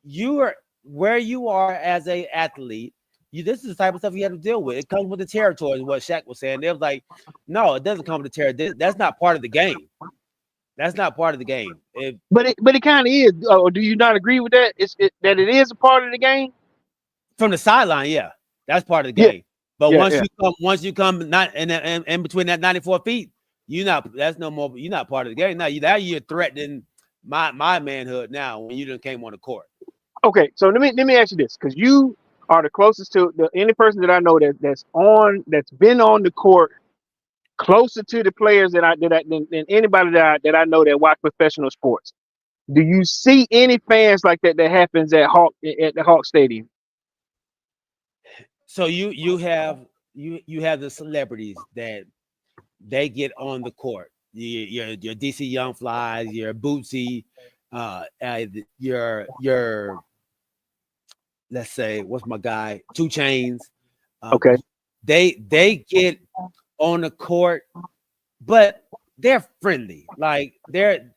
you are where you are as a athlete. This is the type of stuff you have to deal with. It comes with the territory, is what Shaq was saying. They was like, no, it doesn't come with the territory. That's not part of the game. That's not part of the game. But it kind of is. Do you not agree with that? That it is a part of the game? From the sideline, yeah. That's part of the game. But once you come not in between that 94 feet, you're not part of the game. Now you're threatening my manhood now when you done came on the court. Okay, so let me ask you this, because you are the closest to any person that I know that's been on the court closer to the players than anybody that I know that watch professional sports. Do you see any fans like that happens at the Hawk Stadium? So you have the celebrities that they get on the court. Your DC Young Flies, your Bootsy, your let's say, what's my guy, 2 Chainz. Okay. They get on the court, but they're friendly. Like, the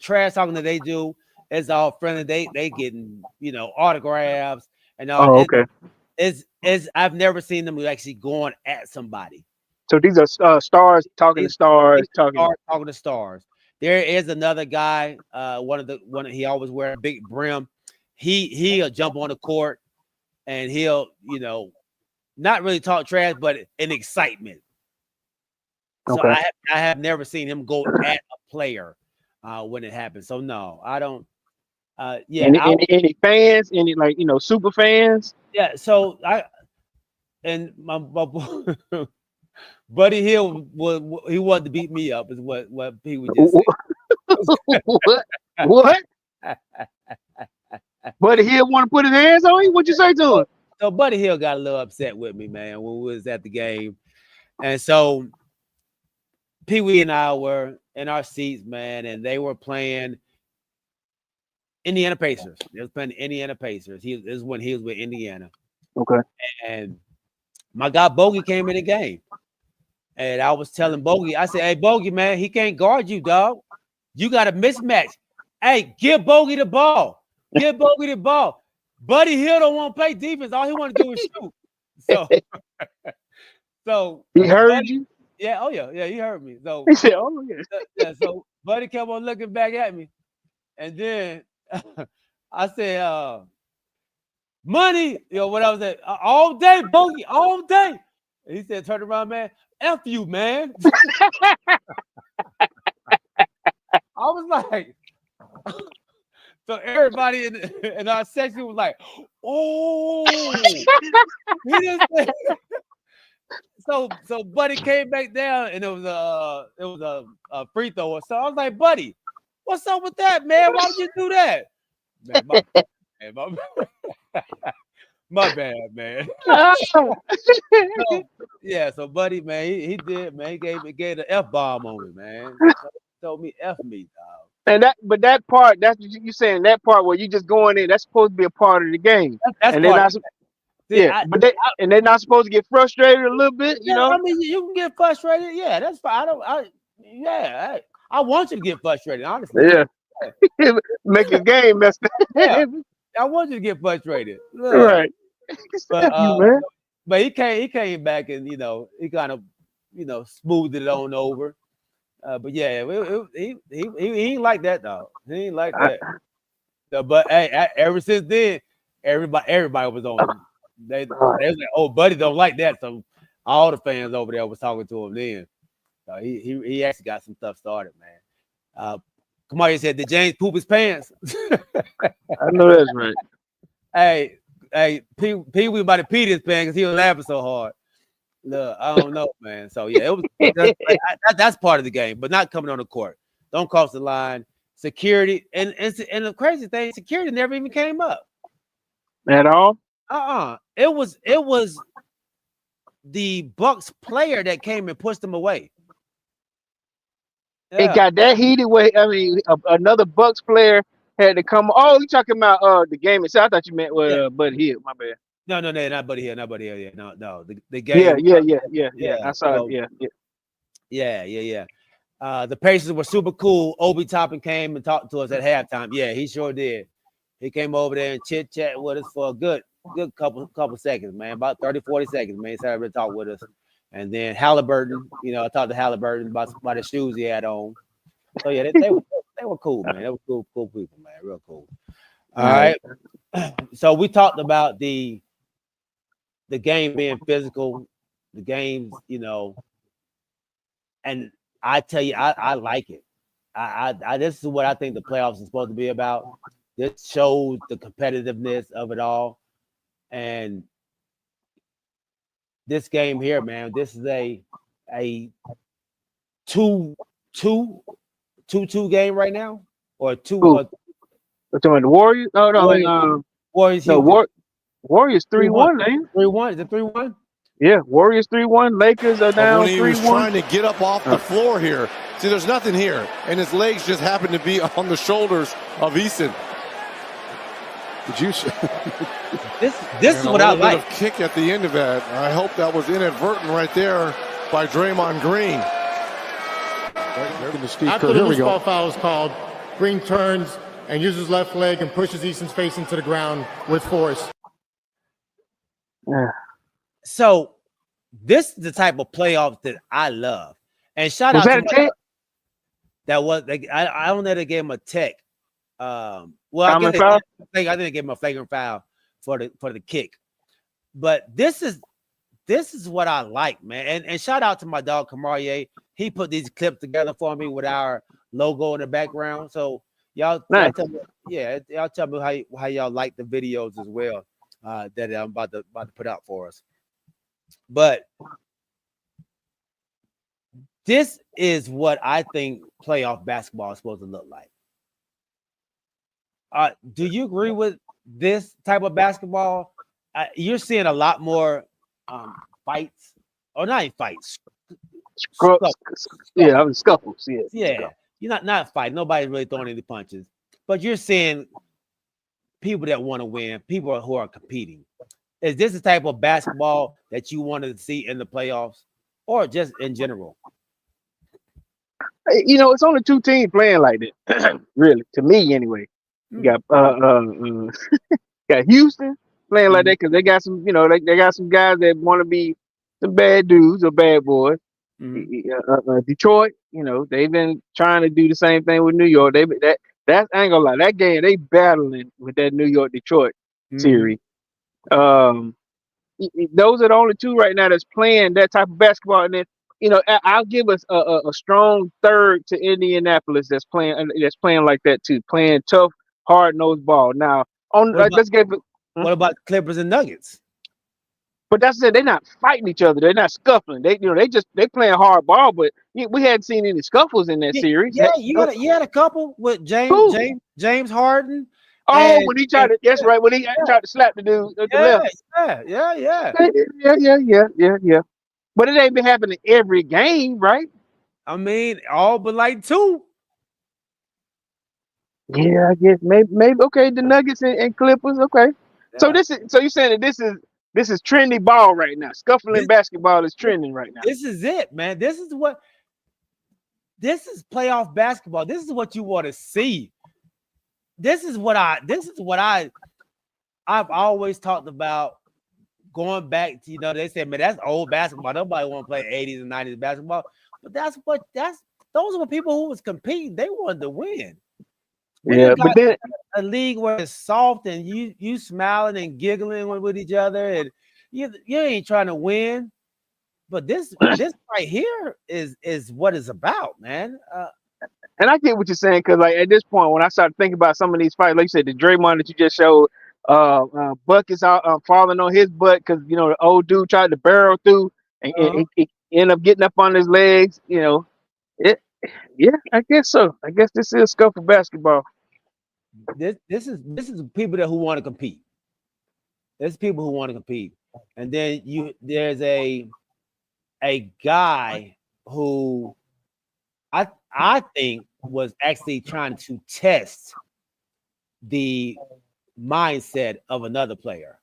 trash talking that they do is all friendly. They getting, you know, autographs and all. Oh, okay. I've never seen them actually going at somebody. So these are stars talking to stars, talking to stars. There is another guy, he always wear a big brim. He'll jump on the court and he'll, you know, not really talk trash, but in excitement. So okay. I have never seen him go at a player when it happens. So no, I don't. Any fans, any, like, you know, super fans? Yeah. So my Buddy Hill he wanted to beat me up, is what he would just say. What? Buddy Hill want to put his hands on you? What'd you say to him? So Buddy Hill got a little upset with me, man, when we was at the game. And so Pee Wee and I were in our seats, man, and they were playing Indiana Pacers. They was playing Indiana Pacers. This is when he was with Indiana. Okay. And my guy Bogey came in the game. And I was telling Bogey, I said, "Hey, Bogey, man, he can't guard you, dog. You got a mismatch. Hey, give Bogey the ball. Give Bogey the ball." Buddy Hill don't want to play defense. All he want to do is shoot. So he heard you? Yeah, oh yeah, he heard me. So he said, "Oh yeah." So Buddy kept on looking back at me, and then I said, "Money, you know what I was at all day, Bogey, all day." And he said, "Turn around, man. F you, man." I was like, so everybody in our section was like, "Oh." He just said, so Buddy came back down, and it was a free throw. So I was like, "Buddy, what's up with that, man? Why would you do that?" Man, my bad, man. So Buddy, man, he did, man. He gave the F-bomb on me, man. He told me F me, dog. And that part, that's what you saying, that part where you just going in, that's supposed to be a part of the game. That's and part they're not supposed to get frustrated a little bit, you know? I mean, you can get frustrated. Yeah, that's fine. I want you to get frustrated, honestly. Yeah. Make a game messed up. Yeah. I want you to get frustrated. Look. Right. But he came back, and, you know, he kind of smoothed it on over. But yeah, he ain't like that, dog. He ain't like that. But hey, ever since then, everybody was on him. They was like, oh, buddy don't like that. So all the fans over there was talking to him then. So he actually got some stuff started, man. Kamari said, did James poop his pants? I know that's right. Hey, Pee Wee about to pee his pants because he was laughing so hard. Look, I don't know, man. So yeah, it was that's part of the game, but not coming on the court. Don't cross the line. Security and the crazy thing, security never even came up at all. It was the Bucks player that came and pushed them away. Yeah. It got that heated way. I mean, another Bucks player had to come. Oh, you talking about the game itself? I thought you meant Buddy Hield. My bad. No, not Buddy Hield. Not Buddy Hield. Yeah, no. The game. Yeah. I saw it. Yeah. The Pacers were super cool. Obi Toppin came and talked to us at halftime. Yeah, he sure did. He came over there and chit chat with us for a good couple seconds, man. About 30, 40 seconds, man. He sat over and talked with us. And then Halliburton, I talked to Halliburton about the shoes he had on. So yeah, they were cool, man. They were cool people, man. Real cool. All right. So we talked about the game being physical, the games, and I tell you, I like it. I this is what I think the playoffs is supposed to be about. This shows the competitiveness of it all. And this game here, man, this is a 2-2 game right now, or two. The Warriors? No, Warriors. No, Warriors 3-1, ain't it? 3-1. Is it 3-1? Yeah, Warriors 3-1. Lakers are down 3-1. When he was trying to get up off the floor here. See, there's nothing here, and his legs just happen to be on the shoulders of Eason. Did you? This is what I like. A kick at the end of that. I hope that was inadvertent right there by Draymond Green. After the loose ball foul is called, Green turns and uses his left leg and pushes Eason's face into the ground with force. So this is the type of playoffs that I love. And shout out to tech? That was I don't know, they gave him a tech. I think they gave him a flagrant foul for the kick. But this is what I like, man. And shout out to my dog Kamari. He put these clips together for me with our logo in the background. So y'all tell me how y'all like the videos as well that I'm about to put out for us. But this is what I think playoff basketball is supposed to look like. Do you agree with this type of basketball? You're seeing a lot more fights, or not even fights. Scuffles. Yeah. You're not fighting. Nobody's really throwing any punches, but you're seeing people that want to win, people who are competing. Is this the type of basketball that you wanted to see in the playoffs, or just in general? It's only two teams playing like that, really, to me anyway. You got got Houston playing like that because they got some, they got some guys that want to be some bad dudes or bad boys. Detroit, they've been trying to do the same thing with New York. I ain't gonna lie, that game they battling with that New York Detroit series. Those are the only two right now that's playing that type of basketball. And then I'll give us a strong third to Indianapolis that's playing like that too, playing tough, hard-nosed ball. Now, let's get. What about Clippers and Nuggets? But that's it. They're not fighting each other. They're not scuffling. They playing hard ball. But we hadn't seen any scuffles in that series. Yeah, you had a couple with James Harden. Oh, when he tried to. That's right. When he tried to slap the dude at the left. Yeah. But it ain't been happening every game, right? I mean, all but like two. Yeah, I guess maybe okay. The Nuggets and Clippers, okay. Yeah. So you're saying that this is trendy ball right now. Scuffling basketball is trending right now. This is it, man. This is playoff basketball. This is what you want to see. This is what I've always talked about going back to, they said, man, that's old basketball. Nobody want to play 80s and 90s basketball. But those were people who was competing. They wanted to win. Yeah, but then a league where it's soft and you smiling and giggling with each other, and you ain't trying to win. But this right here is what it's about, man. And I get what you're saying, because like at this point, when I started thinking about some of these fights, like you said, the Draymond that you just showed, Buck is out falling on his butt because the old dude tried to barrel through and he ended up getting up on his legs. Yeah, I guess so. I guess this is scuffle basketball. This is people who want to compete. There's people who want to compete, and then there's a guy who I think was actually trying to test the mindset of another player.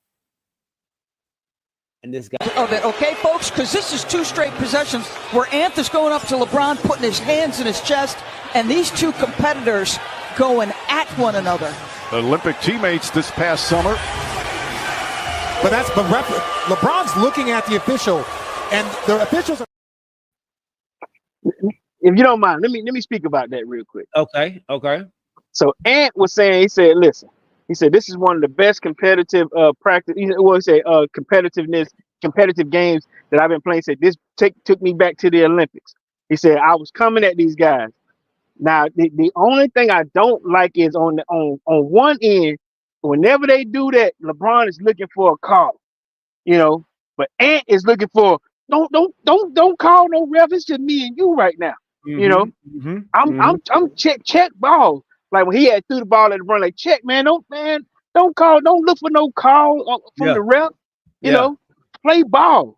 And this guy of it, okay, folks, because this is 2 straight possessions where Ant is going up to LeBron, putting his hands in his chest, and these 2 competitors going at one another. Olympic teammates this past summer. But LeBron's looking at the official, and the officials are. If you don't mind, let me speak about that real quick. Okay. So Ant was saying, he said, listen, this is one of the best competitive practice. Competitive games that I've been playing. He said this took me back to the Olympics. He said I was coming at these guys. Now the only thing I don't like is on one end, whenever they do that, LeBron is looking for a call, but Ant is looking for don't call no ref. It's just me and you right now. I'm check ball. Like when he had threw the ball at LeBron, like check, man, don't call, don't look for no call from the ref. Play ball.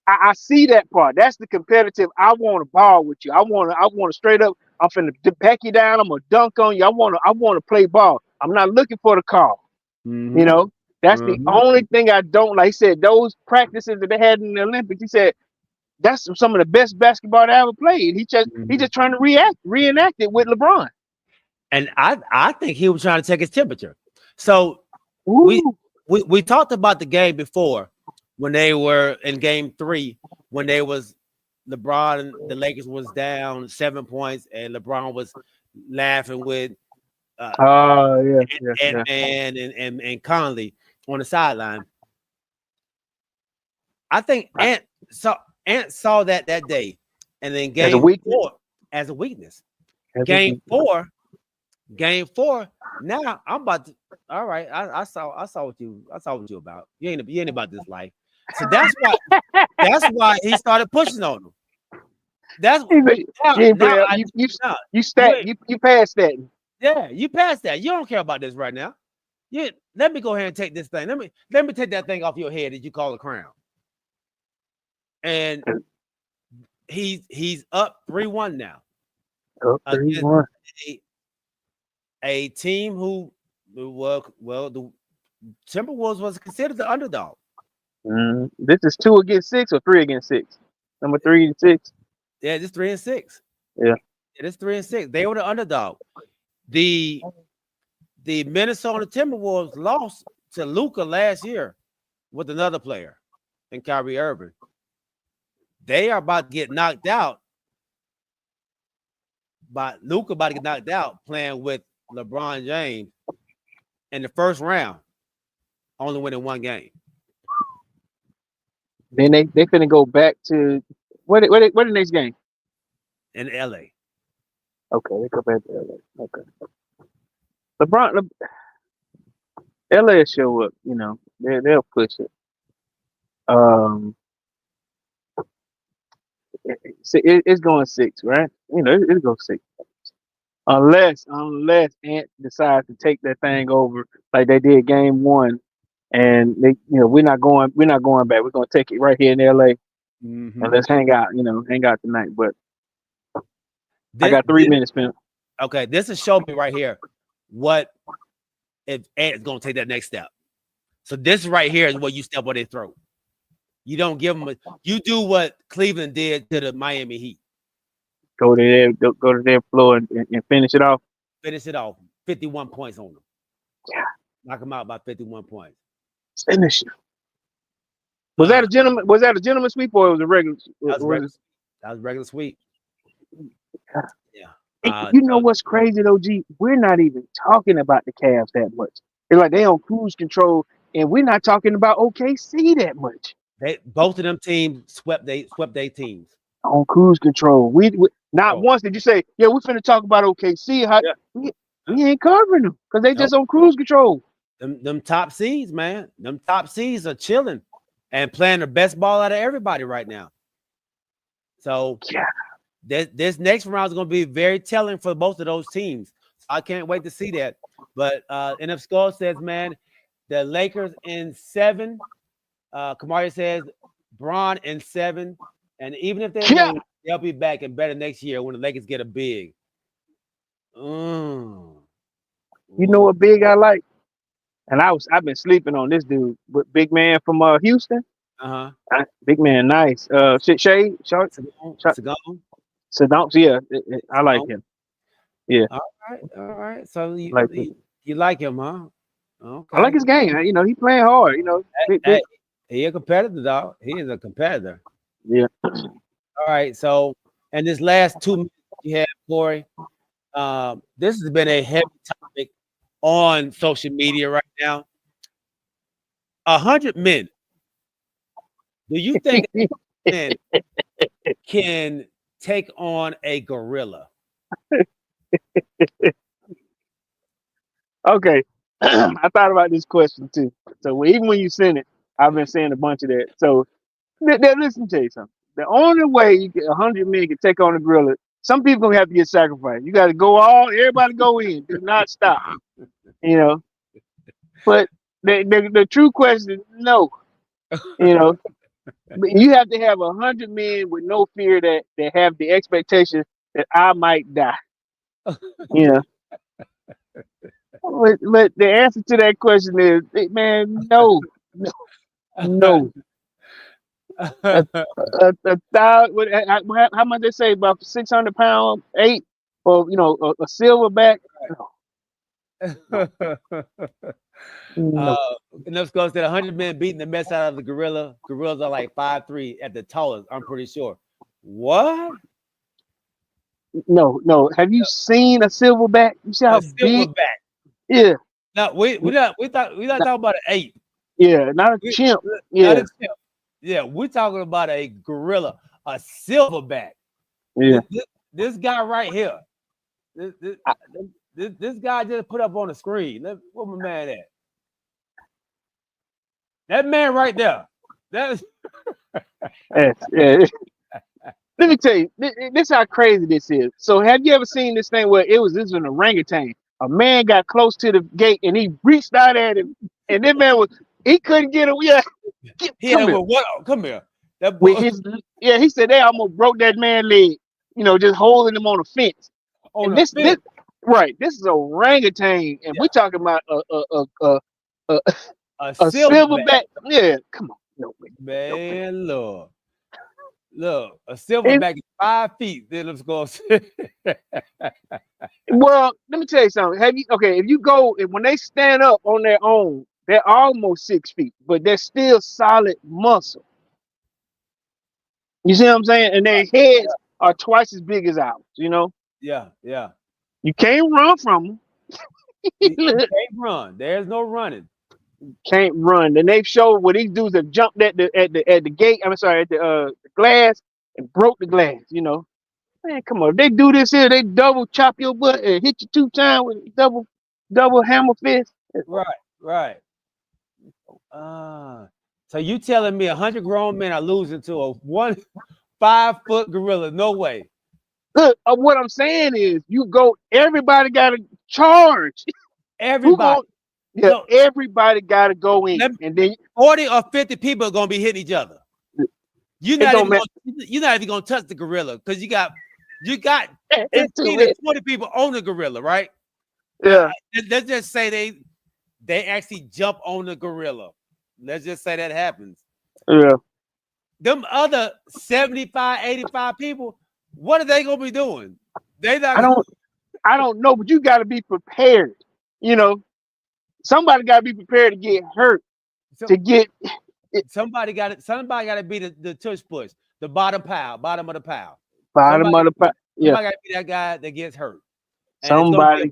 I see that part. That's the competitive. I want to ball with you. I want to straight up. I'm finna pack you down. I'm gonna dunk on you. I want to play ball. I'm not looking for the call. That's the only thing I don't like. He said those practices that they had in the Olympics. He said that's some of the best basketball I ever played. He just trying to reenact it with LeBron. And I think he was trying to take his temperature. So we talked about the game before when they were in game 3, when they was LeBron and the Lakers was down 7 points and LeBron was laughing with and Conley on the sideline. I think Ant saw that day, and then game 4 as a weakness. Game 4. Now I'm about to. All right, I saw what you about. You ain't about this life. So that's why he started pushing on him. That's you passed that. Yeah, you passed that. You don't care about this right now. Let me go ahead and take this thing. Let me take that thing off your head that you call a crown. And he's up 3-1 now. Up 3-1. A team who the Timberwolves was considered the underdog. This is 2 against 6 or 3 against 6. Number 3 and 6. Yeah, it's 3 and 6. Yeah, it's 3 and 6. They were the underdog. The Minnesota Timberwolves lost to Luka last year with another player in Kyrie Irving. They are about to get knocked out. But Luka about to get knocked out playing with LeBron James in the first round, only winning 1 game. Then they finna go back to where the next game? In LA. Okay, they go back to LA. Okay. LeBron, LA will show up. They'll push it. It's going 6, right? It'll go 6. Unless Ant decides to take that thing over like they did game 1, and we're not going back. We're gonna take it right here in LA, and let's hang out tonight. But I got 3 minutes spent. Okay, this is show me right here what if Ant is gonna take that next step. So this right here is where you step on their throat. You don't give them you do what Cleveland did to the Miami Heat. Go to their floor and finish it off. Finish it off. 51 points on them. Yeah. Knock them out by 51 points. Finish. Was that a gentleman? Was that a gentleman sweep or it was a regular? That was regular sweep. Yeah. You know what's crazy though, G? We're not even talking about the Cavs that much. It's like they on cruise control, and we're not talking about OKC that much. Both of them teams swept their teams on cruise control. We not once did you say, yeah, we're finna talk about OKC. We ain't covering them because they just on cruise control. Them top seeds, man. Them top seeds are chilling and playing the best ball out of everybody right now. So this next round is going to be very telling for both of those teams. I can't wait to see that. But NF Skull says, man, the Lakers in 7. Kamari says Bron in 7. And even if they'll be back and better next year when the Lakers get a big. You know what big I like? And I've been sleeping on this dude, but big man from Houston. Big man, nice. Shade, short, Sedon. Yeah, I like him. Yeah. All right. So you like him, huh? Okay. I like his game. You know, he playing hard. You know, he a competitor, dog. He is a competitor. Yeah. All right. So, and this last 2 minutes you have, Corey. This has been a heavy topic on social media right now. 100 men. Do you think men can take on a gorilla? Okay. I thought about this question too. So even when you send it, I've been saying a bunch of that. So listen to you something. The only way you get 100 men can take on a gorilla, some people gonna have to get sacrificed. You got to go everybody go in. Do not stop. You know. But the true question is no. You know. But you have to have 100 men with no fear that have the expectation that I might die. You know. But the answer to that question is, man, no. A thousand, how much they say about 600 pound 8 or a silverback? No. Enough goes that 100 men beating the mess out of the gorilla. Gorillas are like 5'3" at the tallest. I'm pretty sure. What? No. Have you seen a silverback? You see how big? Silverback. Yeah. No, we not talking about an ape. Yeah, not a chimp. Yeah. Not a chimp. Yeah, we're talking about a gorilla, a silverback. Yeah. This guy right here. This guy just put up on the screen. Where my man at? That man right there. That's yeah. Let me tell you, this is how crazy this is. So have you ever seen this thing where this was an orangutan? A man got close to the gate and he reached out at him, and that man he couldn't get him. Yeah, come here. He said they almost broke that man's leg. You know, just holding him on a fence. This is a orangutan, and we're talking about a silverback. Yeah, come on, no way. Man, look, a silverback is 5 feet. Then let's go. Well, let me tell you something. If you go and when they stand up on their own, they're almost 6 feet, but they're still solid muscle. You see what I'm saying? And their heads are twice as big as ours. You know? Yeah. You can't run from them. You can't run. There's no running. Can't run. And they've showed what these dudes have jumped at the gate. I'm sorry, at the glass and broke the glass. You know, man, come on. If they do this here, they double chop your butt and hit you 2 times with double hammer fist. Right. So you telling me 100 grown men are losing to a 5-foot gorilla? No way. Look, what I'm saying is, everybody got to charge. Everybody. Everybody got to go in, and then 40 or 50 people are gonna be hitting each other. You're not even gonna touch the gorilla because you got 15 to 20 people on the gorilla, right? Yeah. Let's just say they actually jump on the gorilla. Let's just say that happens. Yeah. Them other 75, 85 people, what are they gonna be doing? I don't know, but you got to be prepared. You know. somebody got to be prepared to get hurt to get. Somebody got it. Somebody got to be the tush push, the bottom of the pile. Bottom of the pile. Yeah. Somebody got to be that guy that gets hurt. And somebody.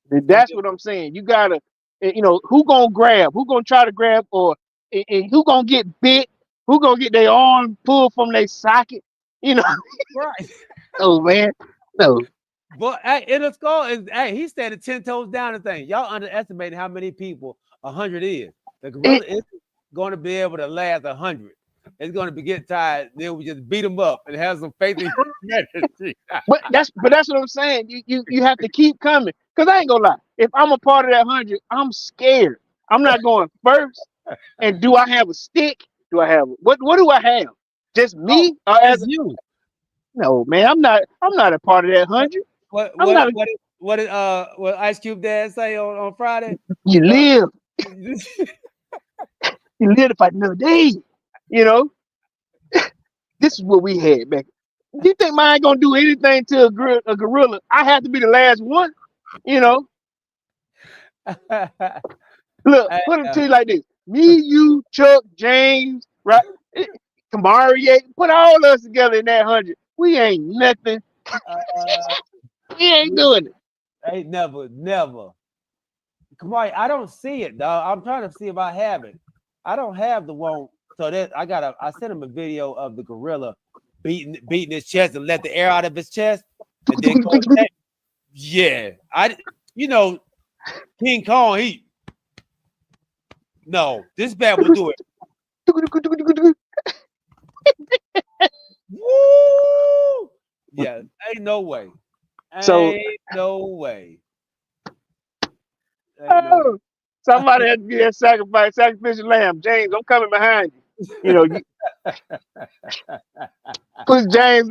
That's what I'm saying. You gotta, who gonna grab? Who gonna try to grab? Or and who gonna get bit? Who gonna get their arm pulled from their socket? Right. Oh man, no. But in the skull is he's standing 10 toes down and thing. Y'all underestimating how many people 100 is. The gorilla isn't going to be able to last 100. It's going to be getting tired. Then we just beat them up and have some faith in humanity. but that's what I'm saying. You have to keep coming. Cause I ain't gonna lie. If I'm a part of that 100, I'm scared. I'm not going first. And do I have a stick? Do I have what do I have? Just me or as you? No, man. I'm not a part of that 100. What did Ice Cube dad say on Friday? You live. You live to fight another day. This is what we had back. Do you think mine gonna do anything to a gorilla? I have to be the last one. Look, put it to you like this: me, you, Chuck, James, right? Kamari, put all of us together in that 100. We ain't nothing. We ain't doing it. Ain't never. Kamari, I don't see it, dog. I'm trying to see if I have it. I don't have the one. So that I sent him a video of the gorilla beating his chest and let the air out of his chest. And then King Kong, this bad will do it. Woo! Yeah, ain't no way. Somebody had to be that sacrificial lamb. James, I'm coming behind you. Let James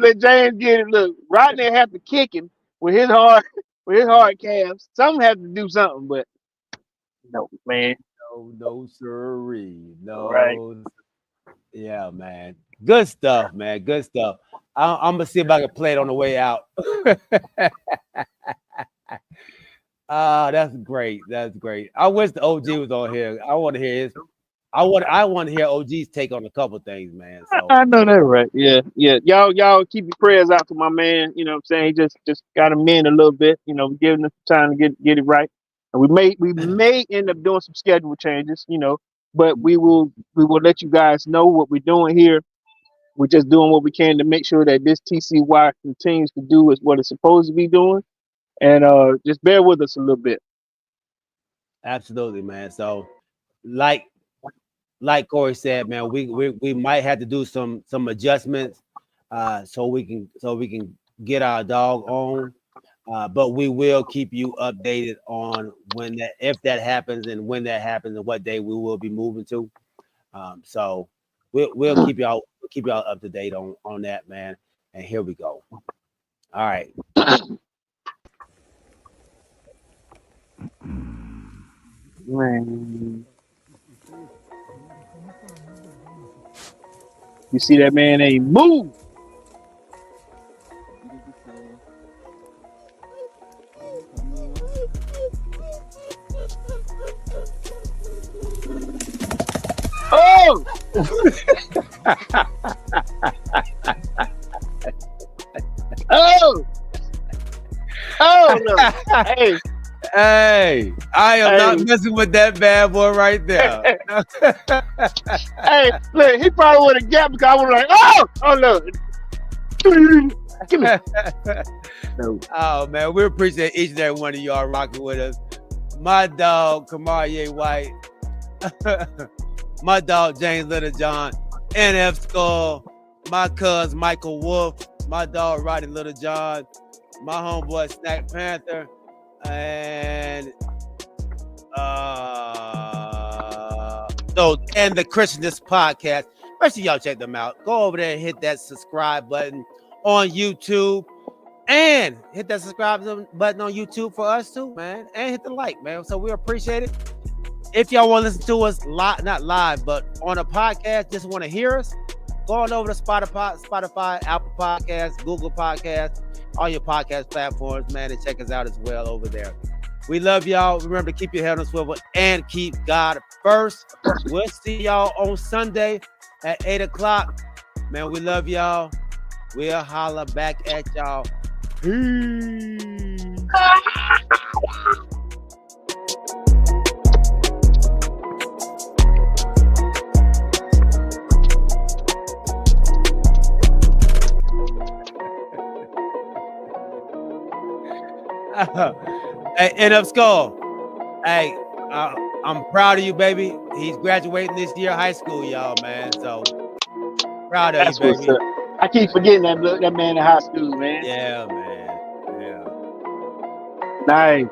get it. Look, Rodney have to kick him with his hard calves. Some have to do something, but no, man. No, sirree. No. Right. Yeah, man. Good stuff, man. Good stuff. I'm gonna see if I can play it on the way out. That's great. That's great. I wish the OG was on here. I want to hear his. I want to hear OG's take on a couple things, man. So. I know that, right? Yeah. Y'all keep your prayers out to my man. You know what I'm saying? He just got him in a little bit. Giving us time to get it right. And we may end up doing some schedule changes. But we will let you guys know what we're doing here. We're just doing what we can to make sure that this TCY continues to do what it's supposed to be doing. And just bear with us a little bit. Absolutely, man. So, like Corey said, man, we might have to do some adjustments, so we can get our dog on. But we will keep you updated on if that happens and when that happens and what day we will be moving to. So we'll keep y'all up to date on that, man. And here we go. All right. Man. You see that man ain't move. Oh! Oh no! Hey, I am not messing with that bad boy right there. Hey, look, he probably would have got because I was like, oh no. Give me. No. Oh man, we appreciate each and every one of y'all rocking with us. My dog, Kamari White. My dog, James Littlejohn. NF Skull. My cuz, Michael Wolf. My dog, Rodney Littlejohn. My homeboy, Snack Panther. And the Christianist podcast. Make sure y'all check them out. Go over there and hit that subscribe button on YouTube, and hit that subscribe button on YouTube for us too, man. And hit the like, man. So we appreciate it. If y'all want to listen to us not live, but on a podcast, just want to hear us, go on over to Spotify, Apple Podcasts, Google Podcasts, all your podcast platforms, man, and check us out as well over there. We love y'all. Remember to keep your head on a swivel and keep God first. We'll see y'all on Sunday at 8 o'clock. Man, we love y'all. We'll holler back at y'all. Peace. Hey, end up Skull. Hey, I'm proud of you, baby. He's graduating this year, high school, y'all, man. So proud of you, baby. I keep forgetting that man in high school, man. Yeah, man. Yeah. Nice.